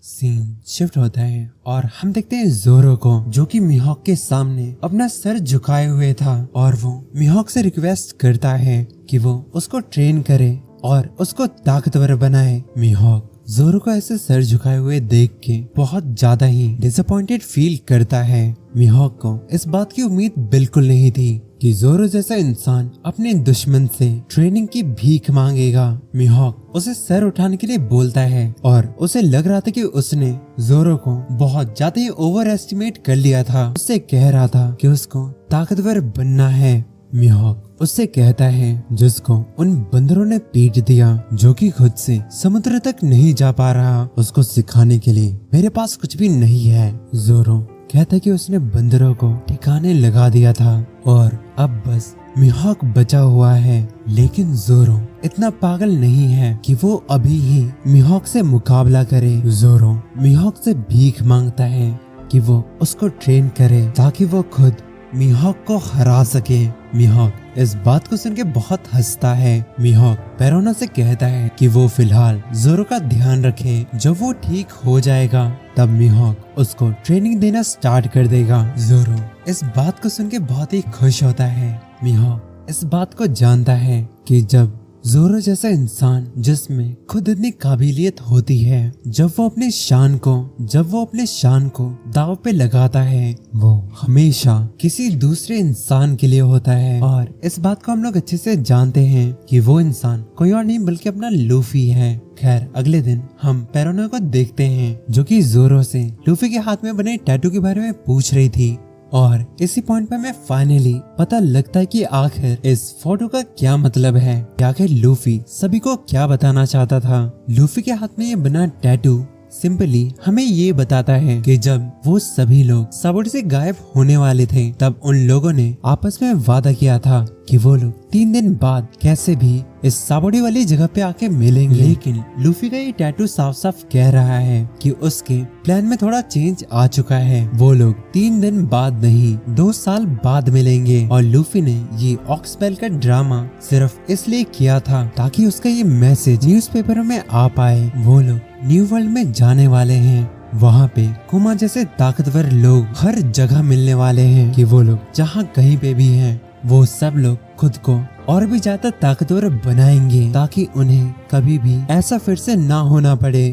सीन शिफ्ट होता है और हम देखते हैं जोरो को, जो कि मिहोक के सामने अपना सर झुकाए हुए था और वो मिहोक से रिक्वेस्ट करता है कि वो उसको ट्रेन करे और उसको ताकतवर बनाए। मिहोक जोरो को ऐसे सर झुकाए हुए देख के बहुत ज्यादा ही डिसअपॉइंटेड फील करता है। मिहोक को इस बात की उम्मीद बिल्कुल नहीं थी कि जोरो जैसा इंसान अपने दुश्मन से ट्रेनिंग की भीख मांगेगा। मिहोक उसे सर उठाने के लिए बोलता है और उसे लग रहा था कि उसने जोरो को बहुत ज्यादा ही ओवर एस्टिमेट कर लिया था। उससे कह रहा था कि उसको ताकतवर बनना है। मिहोक उससे कहता है जिसको उन बंदरों ने पीट दिया, जो कि खुद से समुद्र तक नहीं जा पा रहा, उसको सिखाने के लिए मेरे पास कुछ भी नहीं है। जोरो कहता कि उसने बंदरों को ठिकाने लगा दिया था और अब बस मिहोक बचा हुआ है। लेकिन जोरो इतना पागल नहीं है कि वो अभी ही मिहोक से मुकाबला करे। जोरो मिहोक से भीख मांगता है कि वो उसको ट्रेन करे ताकि वो खुद मिहोक को हरा सके। मिहोक इस बात को सुन के बहुत हंसता है। मिहोक पेरोना से कहता है कि वो फिलहाल जोरो का ध्यान रखे, जब वो ठीक हो जाएगा तब मिहोक उसको ट्रेनिंग देना स्टार्ट कर देगा। जोरो इस बात को सुन के बहुत ही खुश होता है। मिहोक इस बात को जानता है कि जब जोरो जैसा इंसान जिसमें खुद इतनी काबिलियत होती है, जब वो अपने शान को दाव पे लगाता है, वो हमेशा किसी दूसरे इंसान के लिए होता है। और इस बात को हम लोग अच्छे से जानते हैं कि वो इंसान कोई और नहीं बल्कि अपना लूफी है। खैर अगले दिन हम पेरोना को देखते हैं, जो कि जोरो से लूफी के हाथ में बने टैटू के बारे में पूछ रही थी। और इसी पॉइंट पे मैं फाइनली पता लगता है कि आखिर इस फोटो का क्या मतलब है, आखिर लूफी सभी को क्या बताना चाहता था। लूफी के हाथ में ये बना टैटू सिंपली हमें ये बताता है कि जब वो सभी लोग साबोडी से गायब होने वाले थे, तब उन लोगों ने आपस में वादा किया था कि वो लोग 3 दिन बाद कैसे भी इस साबोडी वाली जगह पे आके मिलेंगे। लेकिन लूफी का ये टैटू साफ साफ कह रहा है कि उसके प्लान में थोड़ा चेंज आ चुका है। वो लोग 3 दिन बाद नहीं 2 साल बाद मिलेंगे। और लूफी ने ये ऑक्सबेल का ड्रामा सिर्फ इसलिए किया था ताकि उसका ये मैसेज न्यूज़पेपरों में आ पाए। वो लोग न्यू वर्ल्ड में जाने वाले हैं, वहाँ पे कुमा जैसे ताकतवर लोग हर जगह मिलने वाले हैं कि वो लोग जहाँ कहीं पे भी हैं, वो सब लोग खुद को और भी ज्यादा ताकतवर बनाएंगे ताकि उन्हें कभी भी ऐसा फिर से ना होना पड़े।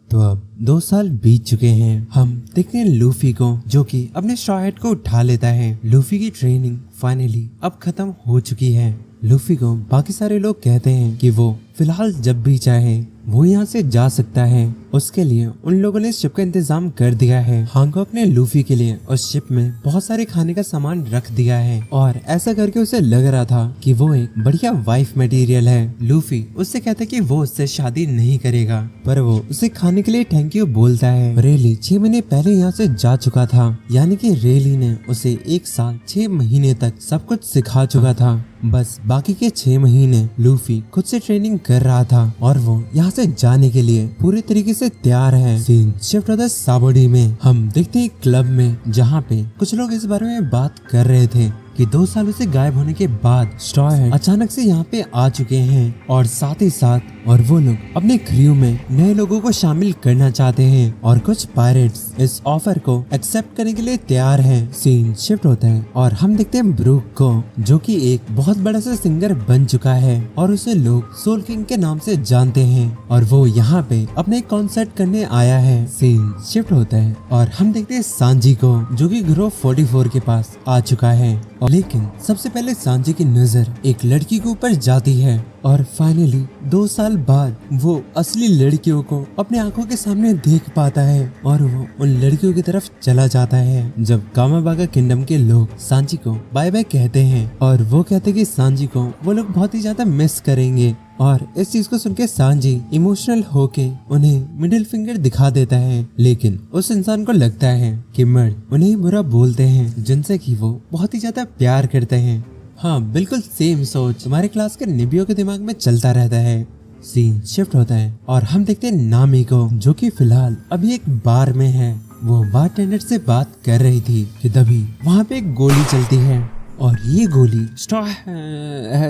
तो अब 2 साल बीत चुके हैं। हम देखते हैं लूफी को, जो कि अपने स्ट्रॉ हैट को उठा लेता है। लूफी की ट्रेनिंग फाइनली अब खत्म हो चुकी है। लूफी को बाकी सारे लोग कहते हैं कि वो फिलहाल जब भी चाहे वो यहाँ से जा सकता है। उसके लिए उन लोगों ने शिप का इंतजाम कर दिया है। हांगकॉक ने लूफी के लिए उस शिप में बहुत सारे खाने का सामान रख दिया है और ऐसा करके उसे लग रहा था कि वो एक बढ़िया वाइफ मटेरियल है। लूफी उससे कहता है कि वो उससे शादी नहीं करेगा, पर वो उसे खाने के लिए थैंक यू बोलता है। रेली 6 महीने पहले यहाँ से जा चुका था, यानी कि रेली ने उसे 1 साल 6 महीने तक सब कुछ सिखा चुका था। बस बाकी के 6 महीने लूफी खुद से ट्रेनिंग कर रहा था और वो यहाँ से जाने के लिए पूरे तरीके से तैयार है। सीन शिफ्ट होता है साबोडी में। हम देखते हैं क्लब में, जहाँ पे कुछ लोग इस बारे में बात कर रहे थे कि 2 सालों से गायब होने के बाद स्ट्रॉ हैट अचानक से यहाँ पे आ चुके हैं और साथ ही साथ और वो लोग अपने क्रू में नए लोगों को शामिल करना चाहते हैं और कुछ पायरेट्स इस ऑफर को एक्सेप्ट करने के लिए तैयार हैं। सीन शिफ्ट होता है और हम देखते हैं ब्रूक को, जो कि एक बहुत बड़ा सा सिंगर बन चुका है और उसे लोग सोल किंग के नाम से जानते हैं और वो यहाँ पे अपने कॉन्सर्ट करने आया है। सीन शिफ्ट होता है और हम देखते हैं सांजी को, जो कि ग्रोव 44 के पास आ चुका है। लेकिन सबसे पहले सांजी की नजर एक लड़की के ऊपर जाती है और फाइनली 2 साल बाद वो असली लड़कियों को अपने आंखों के सामने देख पाता है और वो उन लड़कियों की तरफ चला जाता है। जब कामाबागा किंगडम के लोग सांजी को बाय बाय कहते हैं और वो कहते हैं कि सांजी को वो लोग बहुत ही ज्यादा मिस करेंगे, और इस चीज को सुनकर सांजी इमोशनल होके उन्हें मिडिल फिंगर दिखा देता है। लेकिन उस इंसान को लगता है कि मर्द उन्हें बुरा बोलते हैं जिनसे कि वो बहुत ही ज्यादा प्यार करते हैं। हाँ, बिल्कुल सेम सोच हमारे क्लास के निबियों के दिमाग में चलता रहता है। सीन शिफ्ट होता है और हम देखते हैं नामी को, जो कि फिलहाल अभी एक बार में है। वो बारटेंडर से बात कर रही थी कि तभी वहाँ पे एक गोली चलती है और ये गोली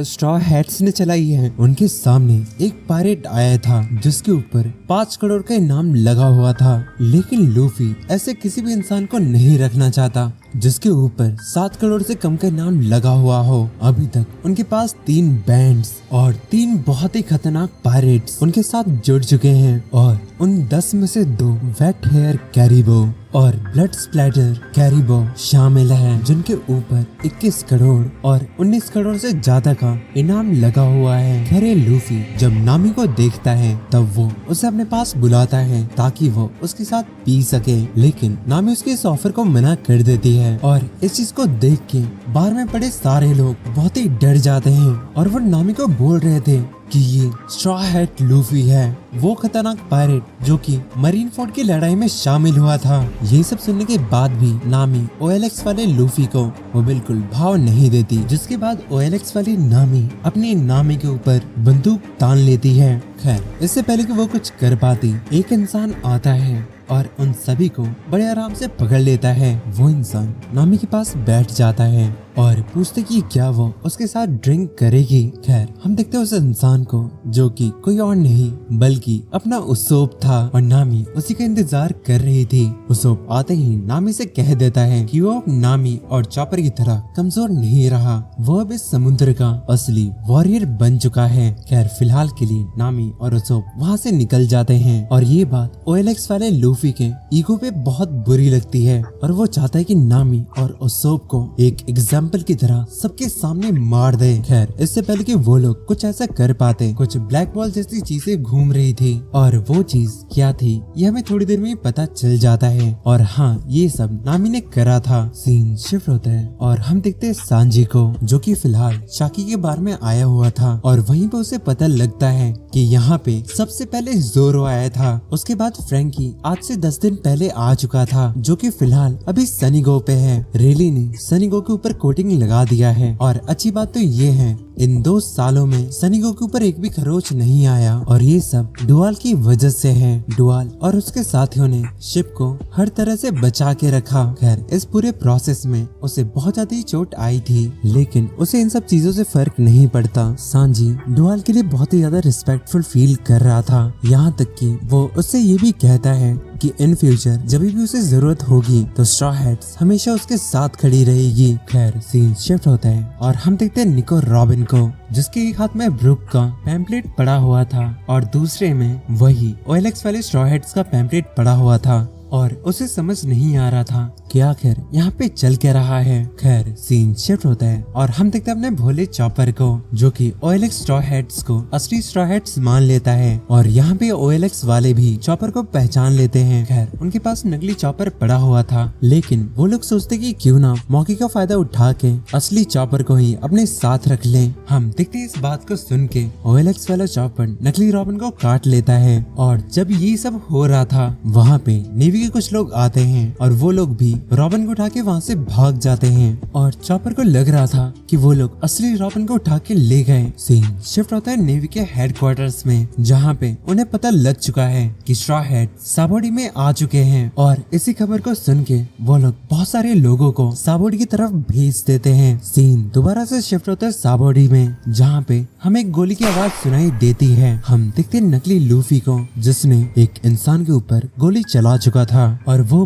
स्ट्रॉ हैट्स ने चलाई है। उनके सामने एक पायरेट आया था जिसके ऊपर 5 करोड़ का इनाम लगा हुआ था, लेकिन लूफी ऐसे किसी भी इंसान को नहीं रखना चाहता जिसके ऊपर 7 करोड़ से कम का इनाम लगा हुआ हो। अभी तक उनके पास 3 बैंड्स और 3 बहुत ही खतरनाक पायरेट्स उनके साथ जुड़ चुके हैं और उन 10 में से 2 वेट हेयर कैरिबो और ब्लड स्प्लैटर कैरिबो शामिल हैं, जिनके ऊपर 21 करोड़ और 19 करोड़ से ज्यादा का इनाम लगा हुआ है। खैर लूफी जब नामी को देखता है तब वो उसे अपने पास बुलाता है ताकि वो उसके साथ पी सके, लेकिन नामी उसके इस ऑफर को मना कर देती है और इस चीज को देख के बार में पड़े सारे लोग बहुत ही डर जाते हैं और वो नामी को बोल रहे थे कि ये स्ट्रॉ हैट लूफी है, वो खतरनाक पायरेट जो कि मरीन फोर्ड की लड़ाई में शामिल हुआ था। ये सब सुनने के बाद भी नामी OLX वाले लूफी को वो बिल्कुल भाव नहीं देती, जिसके बाद OLX वाली नामी अपनी नामी के ऊपर बंदूक तान लेती है। खैर इससे पहले कि वो कुछ कर पाती, एक इंसान आता है और उन सभी को बड़े आराम से पकड़ लेता है। वो इंसान नामी के पास बैठ जाता है और पूछते कि क्या वो उसके साथ ड्रिंक करेगी। खैर हम देखते हैं उस इंसान को जो कि कोई और नहीं बल्कि अपना उसोप था और नामी उसी का इंतजार कर रही थी। उसोप आते ही नामी से कह देता है कि वो अब नामी और चॉपर की तरह कमजोर नहीं रहा, वो अब इस समुद्र का असली वॉरियर बन चुका है। खैर फिलहाल के लिए नामी और उसोप वहाँ से निकल जाते हैं और ये बात OLX वाले लूफी के ईगो पे बहुत बुरी लगती है और वो चाहता है कि नामी और उसोप को एक एग्जाम्पल की तरह सबके सामने मार दे। खैर इससे पहले कि वो लोग कुछ ऐसा कर पाते, कुछ ब्लैक बॉल जैसी चीजें घूम रही थी और वो चीज क्या थी ये हमें थोड़ी देर में पता चल जाता है। और हाँ ये सब नामी ने करा था। सीन शिफ्ट होता है और हम देखते हैं सांजी को जो कि फिलहाल शाकी के बार में आया हुआ था और वहीं पे उसे पता लगता है कि यहाँ पे सबसे पहले जोरो आया था, उसके बाद फ्रैंकी आज से 10 दिन पहले आ चुका था जो कि फिलहाल अभी सनीगो पे है। रेली ने सनीगो के ऊपर कोटिंग लगा दिया है और अच्छी बात तो ये है इन 2 सालों में सनीगो के ऊपर एक भी खरोच नहीं आया और ये सब डुआल की वजह से है। डुआल और उसके साथियों ने शिप को हर तरह से बचा के रखा। खैर इस पूरे प्रोसेस में उसे बहुत ज्यादा ही चोट आई थी, लेकिन उसे इन सब चीजों से फर्क नहीं पड़ता। सांजी डुआल के लिए बहुत ही ज्यादा रिस्पेक्टफुल फील कर रहा था, यहाँ तक कि वो उससे ये भी कहता है कि इन फ्यूचर जब भी उसे जरूरत होगी तो स्ट्रॉ हैट्स हमेशा उसके साथ खड़ी रहेगी। खैर सीन शिफ्ट होता है और हम देखते हैं निको रॉबिन को जिसके एक हाथ में ब्रुक का पैम्पलेट पड़ा हुआ था और दूसरे में वही OLX वाले स्ट्रॉ हैट्स का पैम्पलेट पड़ा हुआ था और उसे समझ नहीं आ रहा था कि आखिर यहाँ पे चल क्या रहा है। खैर सीन शिफ्ट होता है और हम देखते हैं अपने भोले चॉपर को जो कि OLX स्ट्रॉ हैट्स को असली स्ट्रॉ हैट्स मान लेता है और यहाँ पे OLX वाले भी चॉपर को पहचान लेते हैं। खैर उनके पास नकली चॉपर पड़ा हुआ था, लेकिन वो लोग सोचते कि क्यों ना मौके का फायदा उठा के असली चॉपर को ही अपने साथ रख लें। हम देखते हैं इस बात को सुन के OLX वाला चॉपर नकली रॉबिन को काट लेता है और जब ये सब हो रहा था वहाँ पे नेवी के कुछ लोग आते हैं और वो लोग भी रॉबिन को उठा के वहाँ से भाग जाते हैं और चॉपर को लग रहा था कि वो लोग असली रॉबिन को उठा के ले गए। सीन शिफ्ट होता है नेवी के हेडक्वार्टर्स में जहाँ पे उन्हें पता लग चुका है कि स्ट्रॉ हैट साबोडी में आ चुके हैं और इसी खबर को सुन के वो लोग बहुत सारे लोगों को साबोडी की तरफ भेज देते हैं। सीन दोबारा से शिफ्ट होता है साबोडी में जहाँ पे हमें एक गोली की आवाज सुनाई देती है। हम देखते हैं नकली लूफी को जिसने एक इंसान के ऊपर गोली चला चुका था और वो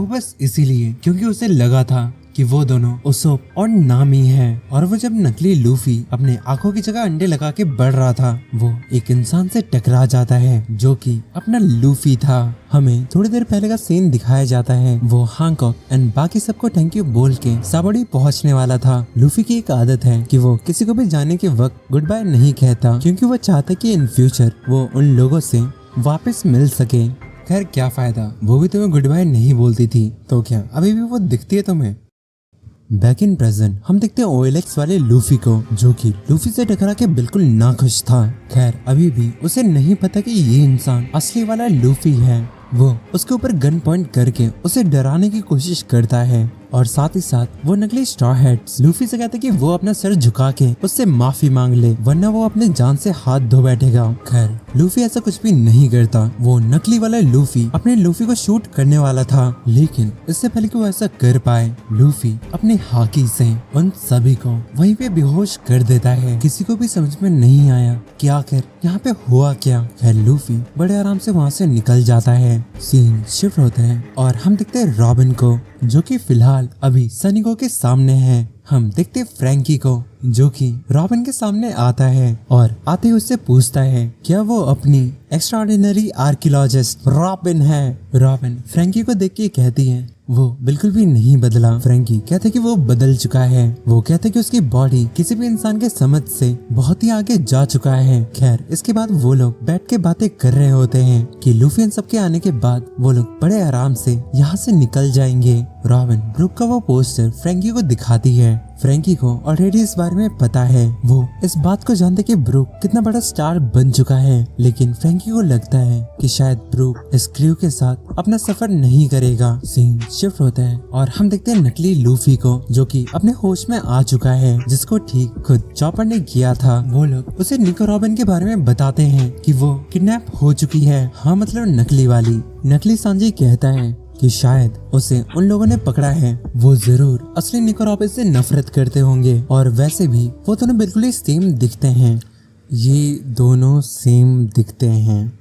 बस इसीलिए क्योंकि उसे लगा था कि वो दोनों उसोप और नामी हैं और वो जब नकली लूफी अपने आंखों की जगह अंडे लगा के बढ़ रहा था वो एक इंसान से टकरा जाता है जो कि अपना लूफी था। हमें थोड़ी देर पहले का सीन दिखाया जाता है, वो हांकॉक एंड बाकी सबको थैंक यू बोल के साबोडी पहुंचने वाला था। लूफी की एक आदत है कि वो किसी को भी जाने के वक्त गुड बाय नहीं कहता क्योंकि वो चाहता कि इन फ्यूचर वो उन लोगों से वापस मिल सके। खैर क्या फायदा, वो भी तुम्हें गुड बाय नहीं बोलती थी तो क्या अभी भी वो दिखती है तुम्हें। बैक इन प्रेजेंट हम देखते हैं OLX वाले लूफी को जो कि लूफी से टकरा के बिल्कुल नाखुश था। खैर अभी भी उसे नहीं पता कि ये इंसान असली वाला लूफी है वो उसके ऊपर गन पॉइंट करके उसे डराने की कोशिश करता है और साथ ही साथ वो नकली स्ट्रॉ हैट्स लूफी से कहते कि वो अपना सर झुका के उससे माफी मांग ले वरना वो अपने जान से हाथ धो बैठेगा। खैर लूफी ऐसा कुछ भी नहीं करता। वो नकली वाला लूफी अपने लूफी को शूट करने वाला था, लेकिन इससे पहले कि वो ऐसा कर पाए लूफी अपने हाकी से उन सभी को वहीं पे बेहोश कर देता है। किसी को भी समझ में नहीं आया कि आखिर यहाँ पे हुआ क्या। खैर लूफी बड़े आराम से वहाँ से निकल जाता है। सीन शिफ्ट होता है और हम देखते हैं रॉबिन को जो कि फिलहाल अभी सनिको के सामने है। हम देखते फ्रैंकी को जो कि रॉबिन के सामने आता है और आते ही उससे पूछता है क्या वो अपनी एक्स्ट्राऑर्डिनरी आर्कियोलॉजिस्ट रॉबिन है। रॉबिन फ्रैंकी को देख के कहती है वो बिल्कुल भी नहीं बदला। फ्रैंकी कहते कि वो बदल चुका है। वो कहते कि उसकी बॉडी किसी भी इंसान के समझ से बहुत ही आगे जा चुका है। खैर इसके बाद वो लोग बैठ के बातें कर रहे होते हैं कि लूफी सबके आने के बाद वो लोग बड़े आराम से यहाँ से निकल जाएंगे। रॉबिन ब्रूक का वो पोस्टर फ्रैंकी को दिखाती है। फ्रैंकी को ऑलरेडी इस बारे में पता है। वो इस बात को जानते कि ब्रूक कितना बड़ा स्टार बन चुका है, लेकिन फ्रैंकी को लगता है कि शायद ब्रूक इस क्रू के साथ अपना सफर नहीं करेगा। सीन शिफ्ट होता है और हम देखते हैं नकली लूफी को जो कि अपने होश में आ चुका है, जिसको ठीक खुद चॉपर ने किया था। वो लोग उसे निको रॉबिन के बारे में बताते हैं कि वो किडनैप हो चुकी है। हाँ मतलब नकली वाली। नकली सांजी कहता है कि शायद उसे उन लोगों ने पकड़ा है। वो जरूर असली निको रॉबिन से नफरत करते होंगे और वैसे भी वो दोनों बिल्कुल ही सेम दिखते हैं। ये दोनों सेम दिखते हैं।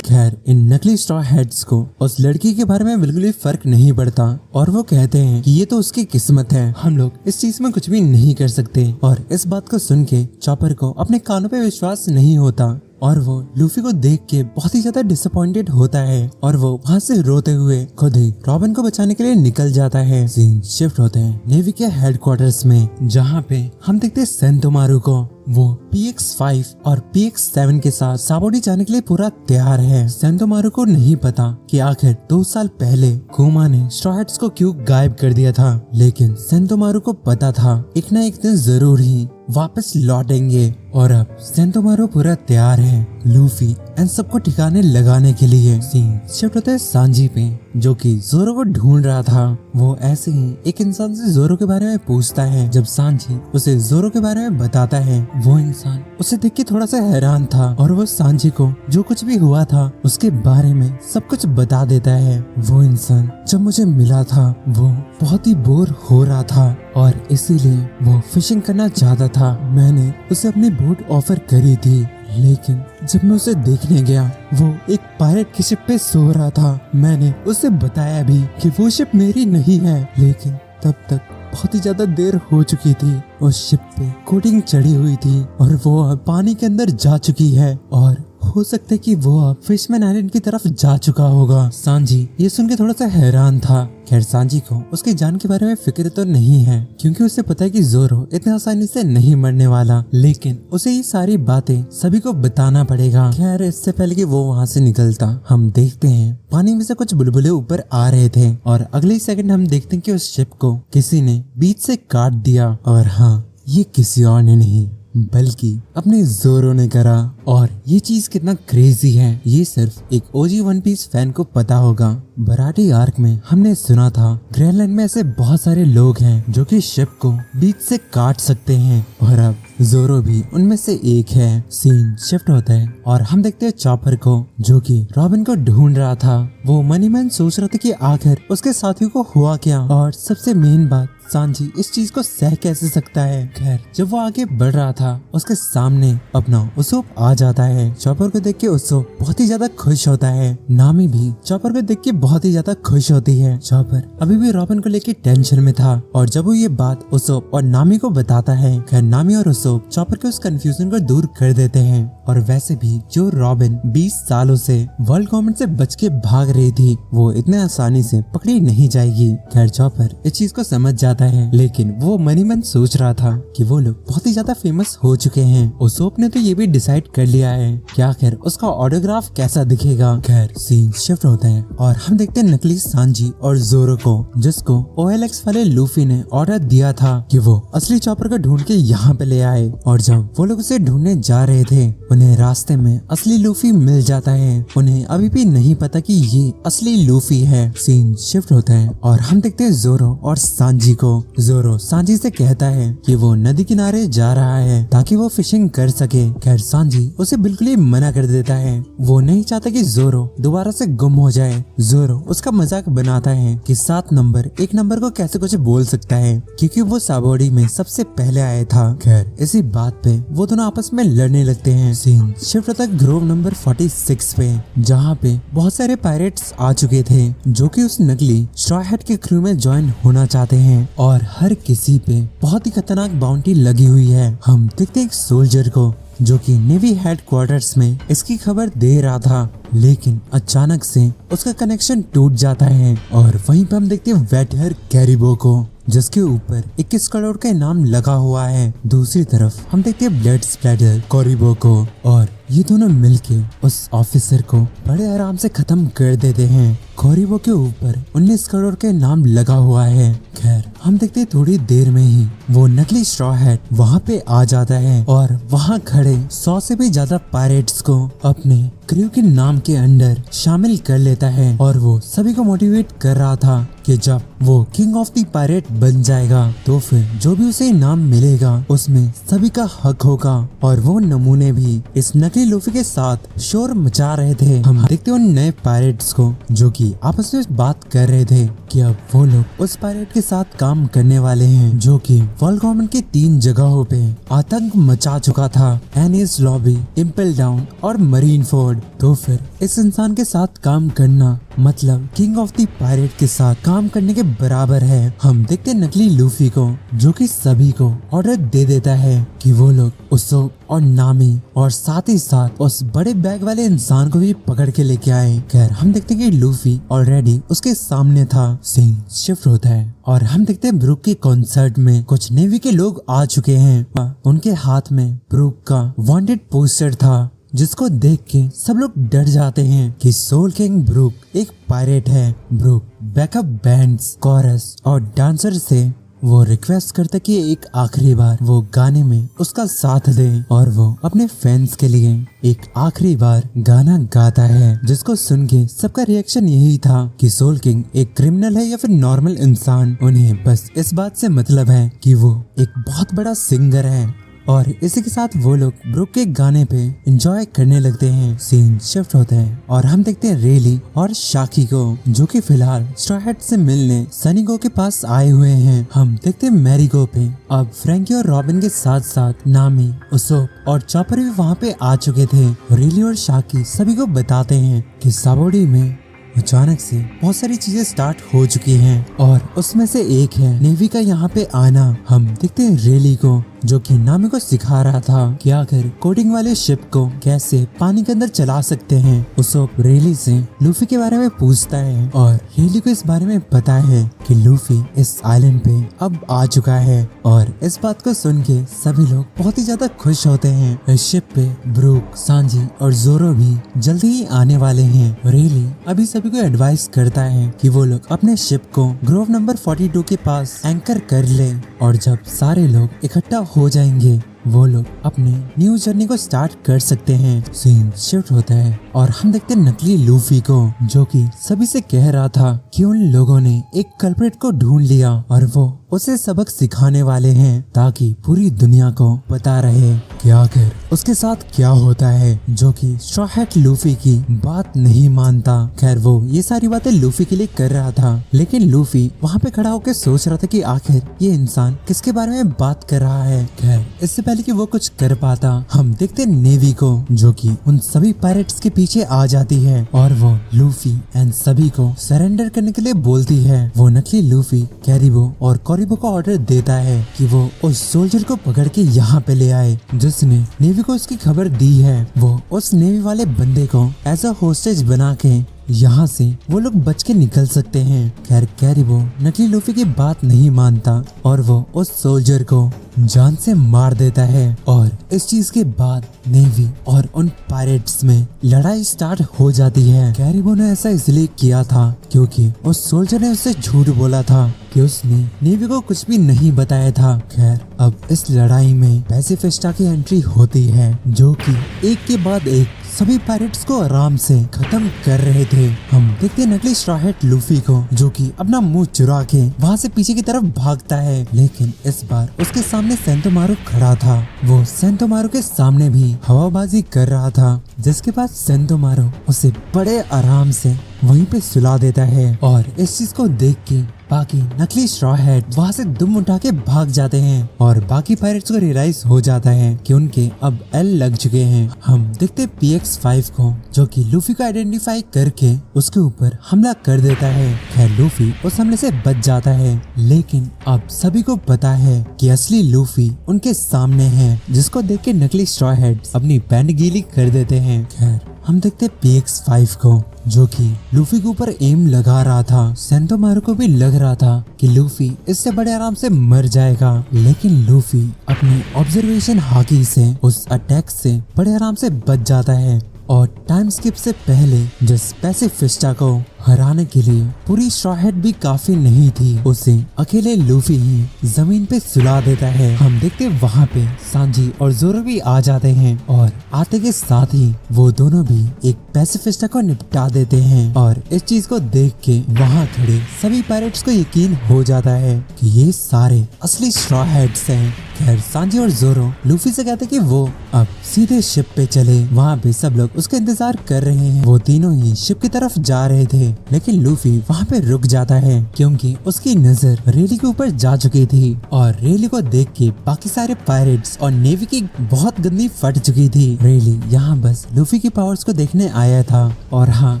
खैर इन नकली स्ट्रॉ हेड्स को उस लड़की के बारे में बिल्कुल ही फर्क नहीं पड़ता और वो कहते हैं कि ये तो उसकी किस्मत है, हम लोग इस चीज में कुछ भी नहीं कर सकते। और इस बात को सुन के चॉपर को अपने कानों पे विश्वास नहीं होता और वो लूफी को देख के बहुत ही ज्यादा डिसअपॉइंटेड होता है और वो वहाँ से रोते हुए खुद ही रॉबिन को बचाने के लिए निकल जाता है। सीन शिफ्ट होते हैं नेवी के हेडक्वार्टर्स में, जहाँ पे हम देखते हैं सेंटोमारू को। वो PX-5 और PX-7 के साथ साबोडी जाने के लिए पूरा तैयार है। सेंटोमारू को नहीं पता कि आखिर 2 साल पहले कुमा ने स्ट्रॉ हैट्स को क्यों गायब कर दिया था, लेकिन सेंटोमारू को पता था एक न एक दिन जरूर ही वापस लौटेंगे। और अब सेंटोमारू पूरा तैयार है लूफी इन सबको ठिकाने लगाने के लिए। सीन शिफ्ट होता है सांजी पे जो कि जोरो को ढूंढ रहा था। वो ऐसे ही एक इंसान से जोरो के बारे में पूछता है। जब सांजी उसे जोरो के बारे में बताता है, वो इंसान उसे देख के थोड़ा सा हैरान था और वो सांजी को जो कुछ भी हुआ था उसके बारे में सब कुछ बता देता है। वो इंसान जब मुझे मिला था वो बहुत ही बोर हो रहा था और इसीलिए वो फिशिंग करना चाहता था। मैंने उसे अपनी बोट ऑफर करी थी, लेकिन जब मैं उसे देखने गया वो एक पायरेट की शिप पे सो रहा था। मैंने उसे बताया भी कि वो शिप मेरी नहीं है, लेकिन तब तक बहुत ही ज्यादा देर हो चुकी थी। उस शिप पे कोटिंग चढ़ी हुई थी और वो अब पानी के अंदर जा चुकी है और हो सकता है कि वो अब फिशमैन आइलैंड की तरफ जा चुका होगा। सांजी ये सुन के थोड़ा सा हैरान था। खैर सांजी को उसकी जान के बारे में फिक्र तो नहीं है क्योंकि उसे पता है कि जोरो इतने आसानी से नहीं मरने वाला, लेकिन उसे ये सारी बातें सभी को बताना पड़ेगा। खैर इससे पहले कि वो वहाँ से निकलता, हम देखते हैं पानी में से कुछ बुलबुले ऊपर आ रहे थे और अगले सेकंड हम देखते हैं कि उस शिप को किसी ने बीच से काट दिया। और हाँ, ये किसी और ने नहीं बल्कि अपने जोरो ने करा। और ये चीज कितना क्रेजी है ये सिर्फ एक ओजी वन पीस फैन को पता होगा। बराटी आर्क में हमने सुना था ग्रीनलैंड में ऐसे बहुत सारे लोग हैं जो कि शिप को बीच से काट सकते हैं और अब जोरो भी उनमें से एक है। सीन शिफ्ट होता है और हम देखते हैं चॉपर को जो कि रॉबिन को ढूंढ रहा था। वो मनीमैन सोच रहा था कि आखिर उसके साथियों को हुआ क्या, और सबसे मेन बात सांजी इस चीज को सह कैसे सकता है। खैर जब वो आगे बढ़ रहा था उसके सामने अपना उसोप आ जाता है। चॉपर को देख के उसोप बहुत ही ज्यादा खुश होता है। नामी भी चॉपर को देख के बहुत ही ज्यादा खुश होती है। चॉपर अभी भी रॉबिन को लेके टेंशन में था और जब वो ये बात उसोप और नामी को बताता है, खैर नामी और उसोप चॉपर के उस कंफ्यूजन को दूर कर देते हैं। और वैसे भी जो रॉबिन 20 सालों से वर्ल्ड गवर्नमेंट से बच के भाग रही थी वो इतने आसानी से पकड़ी नहीं जाएगी। खैर चॉपर इस चीज को समझ जाता है, लेकिन वो मनीमैन सोच रहा था कि वो लोग बहुत ही ज्यादा फेमस हो चुके हैं। उसोप ने तो ये भी डिसाइड कर लिया है कि आखिर उसका ऑटोग्राफ कैसा दिखेगा। खैर सीन शिफ्ट होता है और हम देखते हैं नकली सांजी और जोरो को, जिसको OLX वाले लूफी ने ऑर्डर दिया था कि वो असली चॉपर को ढूंढ के यहाँ पे ले आए और जब वो लोग उसे ढूंढने जा रहे थे उन्हें रास्ते में असली लूफी मिल जाता है। उन्हें अभी भी नहीं पता कि ये असली लूफी है। सीन शिफ्ट होता है और हम देखते हैं जोरो और सांजी को। जोरो सांजी से कहता है कि वो नदी किनारे जा रहा है ताकि वो फिशिंग कर सके। खैर सांजी उसे बिल्कुल ही मना कर देता है। वो नहीं चाहता कि जोरो दोबारा से गुम हो जाए। जोरो उसका मजाक बनाता है कि 7 नंबर 1 नंबर को कैसे कुछ बोल सकता है क्योंकि वो साबोडी में सबसे पहले आया था। खैर इसी बात पे वो दोनों आपस में लड़ने लगते हैं। सीन शिफ्ट होता है ग्रोव नंबर 46 पे जहाँ पे बहुत सारे पायरेट्स आ चुके थे जो कि उस नकली स्ट्रॉ हैट के क्रू में ज्वाइन होना चाहते हैं और हर किसी पे बहुत ही खतरनाक बाउंटी लगी हुई है। हम देखते हैं एक सोल्जर को जो कि नेवी हेडक्वार्टर्स में इसकी खबर दे रहा था लेकिन अचानक से उसका कनेक्शन टूट जाता है और वहीं पे हम देखते हैं वेट हेयर कैरिबो को जिसके ऊपर 21 करोड़ का इनाम लगा हुआ है। दूसरी तरफ हम देखते हैं ब्लड स्प्लैटर कैरिबो को और ये दोनों मिलके उस ऑफिसर को बड़े आराम से खत्म कर देते हैं। कैरिबो के ऊपर 19 करोड़ का इनाम लगा हुआ है। खैर हम देखते हैं थोड़ी देर में ही वो नकली स्ट्रॉ हैट वहाँ पे आ जाता है और वहाँ खड़े 100 से भी ज्यादा पायरेट्स को अपने क्रू के नाम के अंडर शामिल कर लेता है और वो सभी को मोटिवेट कर रहा था कि जब वो किंग ऑफ द पायरेट बन जाएगा तो फिर जो भी उसे इनाम मिलेगा उसमें सभी का हक होगा। और वो नमूने भी इस नकली लूफी के साथ शोर मचा रहे थे। हम देखते उन नए पायरेट्स को जो कि आपस में बात कर रहे थे कि अब वो लोग उस पायरेट के साथ काम करने वाले हैं जो कि वर्ल्ड गवर्नमेंट के 3 जगहों पे आतंक मचा चुका था, एनिस लॉबी, इम्पल डाउन और मरीन फोर्ड। तो फिर इस इंसान के साथ काम करना मतलब किंग ऑफ द पायरेट के साथ काम करने के बराबर है। हम देखते नकली लूफी को जो कि सभी को ऑर्डर दे देता है कि वो लोग उसोप और नामी और साथ ही साथ उस बड़े बैग वाले इंसान को भी पकड़ के लेके आए। खैर हम देखते हैं कि लूफी ऑलरेडी उसके सामने था। सीन शिफ्ट होता है और हम देखते हैं ब्रूक के कॉन्सर्ट में कुछ नेवी के लोग आ चुके हैं। उनके हाथ में ब्रूक का वांटेड पोस्टर था जिसको देख के सब लोग डर जाते हैं कि सोल किंग ब्रूक एक पायरेट है। ब्रूक बैकअप बैंड्स, कोरस और डांसर से वो रिक्वेस्ट करता कि एक आखिरी बार वो गाने में उसका साथ दे और वो अपने फैंस के लिए एक आखिरी बार गाना गाता है जिसको सुन के सबका रिएक्शन यही था कि सोल किंग एक क्रिमिनल है या फिर नॉर्मल इंसान। उन्हें बस इस बात से मतलब है कि वो एक बहुत बड़ा सिंगर है और इसी के साथ वो लोग ब्रूक के गाने पे एंजॉय करने लगते हैं। सीन शिफ्ट होता है और हम देखते हैं रेली और शाकी को जो कि फिलहाल स्ट्रॉ हैट से मिलने सनीगो के पास आए हुए हैं। हम देखते हैं मैरीगो पे अब फ्रैंकी और रॉबिन के साथ साथ नामी, उसोप और चॉपर भी वहाँ पे आ चुके थे। रेली और शाकी सभी को बताते हैं कि साबोडी में अचानक से बहुत सारी चीजें स्टार्ट हो चुकी हैं और उसमें से एक है नेवी का यहाँ पे आना। हम देखते हैं रेली को जो कि नामी को सिखा रहा था कि आखिर कोडिंग वाले शिप को कैसे पानी के अंदर चला सकते हैं। उसोप रेली से लूफी के बारे में पूछता है और रेली को इस बारे में पता है कि लूफी इस आइलैंड पे अब आ चुका है और इस बात को सुन के सभी लोग बहुत ही ज्यादा खुश होते हैं। इस शिप पे ब्रूक, सांजी और जोरो भी जल्दी ही आने वाले हैं। रेली अभी सभी को एडवाइस करता है कि वो लोग अपने शिप को ग्रोव नंबर 42 के पास एंकर कर ले और जब सारे लोग इकट्ठा हो जाएंगे वो लोग अपने न्यू जर्नी को स्टार्ट कर सकते हैं। सीन शिफ्ट होता है और हम देखते हैं नकली लूफी को जो कि सभी से कह रहा था कि उन लोगों ने एक कल्प्रिट को ढूंढ लिया और वो उसे सबक सिखाने वाले हैं ताकि पूरी दुनिया को पता रहे कि आखिर उसके साथ क्या होता है, जो कि स्ट्रॉ हैट लूफी की बात नहीं मानता। खैर वो ये सारी बातें लूफी के लिए कर रहा था लेकिन लूफी वहाँ पे खड़ा होकर सोच रहा था कि आखिर ये इंसान किसके बारे में बात कर रहा है। खैर इससे पहले कि वो कुछ कर पाता हम देखते नेवी को जो कि उन सभी पायरेट्स के पीछे आ जाती है और वो लूफी एंड सभी को सरेंडर करने के लिए बोलती है। वो नकली लूफी कैरिबो और कोरिबो को ऑर्डर देता है कि वो उस सोल्जर को पकड़ के यहाँ पे ले आए जिसने नेवी को उसकी खबर दी है। वो उस नेवी वाले बंदे को एज अ होस्टेज बना के यहाँ से वो लोग बच के निकल सकते हैं। खैर कैरिबो नकली लूफी की बात नहीं मानता और वो उस सोल्जर को जान से मार देता है और इस चीज के बाद नेवी और उन पायरेट्स में लड़ाई स्टार्ट हो जाती है। कैरिबो ने ऐसा इसलिए किया था क्योंकि उस सोल्जर ने उससे झूठ बोला था कि उसने नेवी को कुछ भी नहीं बताया था। खैर अब इस लड़ाई में पैसिफिस्टा की एंट्री होती है, जो कि एक के बाद एक सभी पायरेट्स को आराम से खत्म कर रहे थे। हम देखते नकली स्ट्रॉ हैट लूफी को, जो कि अपना मुंह चुरा के वहाँ से पीछे की तरफ भागता है, लेकिन इस बार उसके सामने सेंटोमारू खड़ा था। वो सेंटोमारू के सामने भी हवाबाजी कर रहा था, जिसके बाद सेंटोमारू उसे बड़े आराम से वहीं पे सुला देता है। और इस चीज को देख के बाकी नकली स्ट्रॉ हैट वहाँ से दुम उठा के भाग जाते हैं और बाकी पायरेट्स को रियलाइज हो जाता है कि उनके अब एल लग चुके हैं। हम देखते PX-5 को, जो कि लूफी को आइडेंटिफाई करके उसके ऊपर हमला कर देता है। खैर लूफी उस हमले से बच जाता है, लेकिन अब सभी को पता है कि असली लूफी उनके सामने है, जिसको देख के नकली स्ट्रॉ हैट्स अपनी बैंड गीली कर देते हैं। खैर हम देखते PX-5 को, जो कि लूफी के ऊपर एम लगा रहा था। सेंटोमारू को भी लग रहा था कि लूफी इससे बड़े आराम से मर जाएगा, लेकिन लूफी अपनी ऑब्जर्वेशन हाकी से उस अटैक से बड़े आराम से बच जाता है। और टाइम स्किप से पहले जिस पैसिफिस्टा को हराने के लिए पूरी स्ट्रॉ हैट भी काफी नहीं थी, उसे अकेले लूफी ही जमीन पे सुला देता है। हम देखते वहाँ पे सांजी और जोरो भी आ जाते हैं और आते के साथ ही वो दोनों भी एक पैसिफिस्टा को निपटा देते हैं। और इस चीज को देख के वहाँ खड़े सभी पायरेट्स को यकीन हो जाता है कि ये सारे असली स्ट्रॉ हैट्स हैं। खैर सांजी और जोरो लूफी से कहते कि वो अब सीधे शिप पे चले। वहाँ पे सब लोग उसका इंतजार कर रहे हैं। वो तीनों ही शिप की तरफ जा रहे थे, लेकिन लूफी वहाँ पे रुक जाता है क्योंकि उसकी नजर रेली के ऊपर जा चुकी थी और रेली को देख के बाकी सारे पायरेट्स और नेवी की बहुत गंदी फट चुकी थी। रेली यहाँ बस लूफी की पावर्स को देखने आया था और हाँ,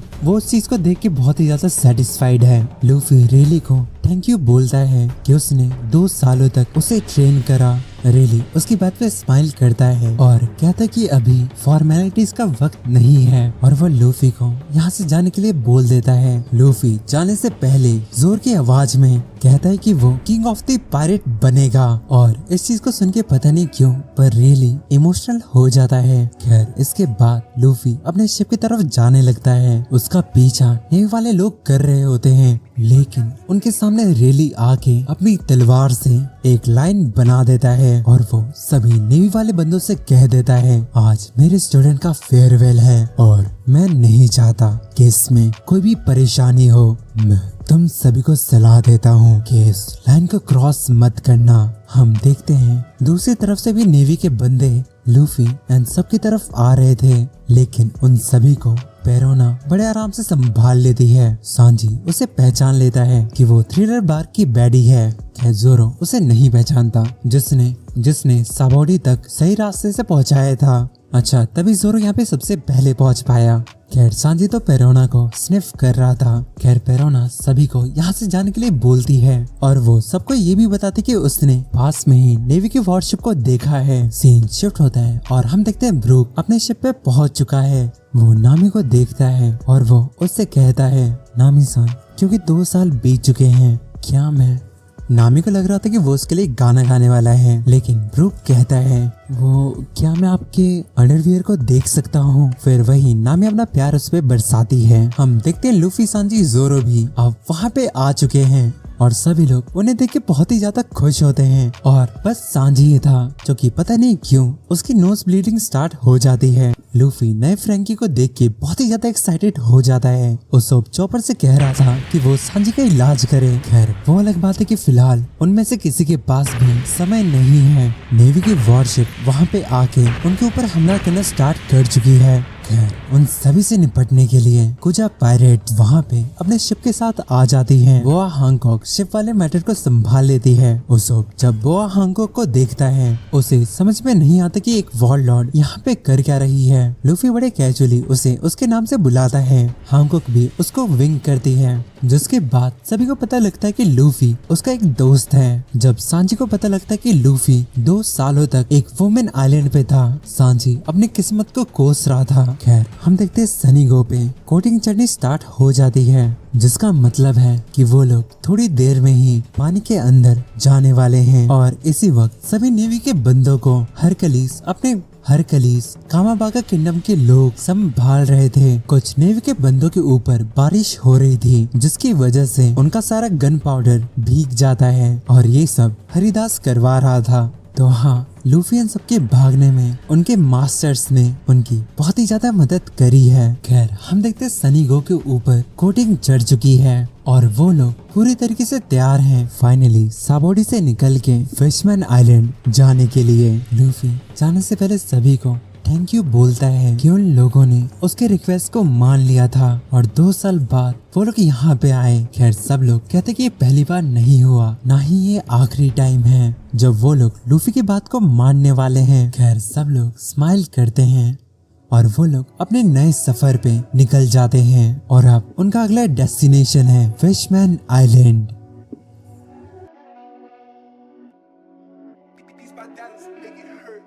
वो उस चीज को देख के बहुत ही ज्यादा सेटिस्फाइड है। लूफी रेली को थैंक यू बोलता है कि उसने 2 सालों तक उसे ट्रेन करा। रेली उसकी बात पे स्माइल करता है और कहता है कि अभी फॉर्मेलिटीज का वक्त नहीं है और वो लूफी को यहाँ से जाने के लिए बोल देता है। लूफी जाने से पहले जोर की आवाज में कहता है कि वो किंग ऑफ द पायरेट बनेगा और इस चीज को सुन के पता नहीं क्यों पर रेली इमोशनल हो जाता है। खैर इसके बाद लूफी अपने शिप की तरफ जाने लगता है। उसका पीछा नेवी वाले लोग कर रहे होते हैं, लेकिन उनके सामने रेली आके अपनी तलवार से एक लाइन बना देता है और वो सभी नेवी वाले बंदों से कह देता है, आज मेरे स्टूडेंट का फेयरवेल है और मैं नहीं चाहता कि इसमें कोई भी परेशानी हो। मैं तुम सभी को सलाह देता हूँ कि इस लाइन को क्रॉस मत करना। हम देखते हैं दूसरी तरफ से भी नेवी के बंदे लूफी एंड सब की तरफ आ रहे थे, लेकिन उन सभी को पेरोना बड़े आराम से संभाल लेती है। सांजी उसे पहचान लेता है कि वो थ्रिलर बार की बैडी है। जोरो उसे नहीं पहचानता, जिसने साबोडी तक सही रास्ते से पहुंचाया था। अच्छा, तभी जोरो यहाँ पे सबसे पहले पहुंच पाया। खैर सांजी तो पेरोना को स्निफ कर रहा था। खैर पेरोना सभी को यहाँ से जाने के लिए बोलती है और वो सबको ये भी बताती कि उसने पास में ही नेवी की वॉरशिप को देखा है। सीन शिफ्ट होता है और हम देखते हैं ब्रूक अपने शिप पे पहुंच चुका है। वो नामी को देखता है और वो उससे कहता है, नामी सान, क्योंकि 2 साल बीत चुके हैं, क्या मैं नामी को लग रहा था कि वो उसके लिए गाना गाने वाला है, लेकिन ब्रूक कहता है, वो क्या मैं आपके अंडरवियर को देख सकता हूँ? फिर वही नामी अपना प्यार उस पे बरसाती है। हम देखते हैं लूफी सांजी जोरो भी अब वहाँ पे आ चुके हैं और सभी लोग उन्हें देख के बहुत ही ज्यादा खुश होते हैं और बस सांजी ही था जो कि पता नहीं क्यों उसकी नोज ब्लीडिंग स्टार्ट हो जाती है। लूफी नए फ्रैंकी को देख के बहुत ही ज्यादा एक्साइटेड हो जाता है। उसोप चॉपर से कह रहा था कि वो सांजी का इलाज करे। खैर वो अलग बात है कि फिलहाल उनमें से किसी के पास भी समय नहीं है। नेवी की वॉरशिप वहाँ पे आके उनके ऊपर हमला करना स्टार्ट कर चुकी है। खैर उन सभी से निपटने के लिए कुजा पायरेट वहाँ पे अपने शिप के साथ आ जाती हैं। बोआ हांगकॉक शिप वाले मैटर को संभाल लेती है। उसोप जब बोआ हांगकॉक को देखता है उसे समझ में नहीं आता कि एक वॉर लॉर्ड यहाँ पे कर क्या रही है। लूफी बड़े कैजुअली उसे उसके नाम से बुलाता है। हांगकॉक भी उसको विंग करती है, जिसके बाद सभी को पता लगता है कि लूफी उसका एक दोस्त है। जब सांजी को पता लगता है कि लूफी 2 सालों तक एक वुमेन आइलैंड पे था, सांजी अपनी किस्मत को कोस रहा था। खैर हम देखते हैं सनी गो पे कोटिंग चढ़नी स्टार्ट हो जाती है, जिसका मतलब है कि वो लोग थोड़ी देर में ही पानी के अंदर जाने वाले हैं। और इसी वक्त सभी नेवी के बंदों को हरकलीस अपने हरकलीस कामाबागा किंगडम के लोग संभाल रहे थे। कुछ नेवी के बंदों के ऊपर बारिश हो रही थी, जिसकी वजह से उनका सारा गन पाउडर भीग जाता है और ये सब हरिदास करवा रहा था। तो हाँ, लूफी इन सबके भागने में उनके मास्टर्स ने उनकी बहुत ही ज्यादा मदद करी है। खैर, हम देखते सनी गो के ऊपर कोटिंग चढ़ चुकी है और वो लोग पूरी तरीके से तैयार हैं फाइनली साबोडी से निकल के फिशमैन आइलैंड जाने के लिए। लूफी जाने से पहले सभी को थैंक यू बोलता है कि उन लोगों ने उसके रिक्वेस्ट को मान लिया था और 2 साल बाद वो लोग यहाँ पे आए। खैर, सब लोग कहते कि ये पहली बार नहीं हुआ, ना ही ये आखिरी टाइम है जब वो लोग लूफी की बात को मानने वाले हैं। खैर, सब लोग स्माइल करते हैं और वो लोग अपने नए सफर पे निकल जाते हैं और अब उनका अगला डेस्टिनेशन है फिशमैन island.
These my dollars, make it hurt.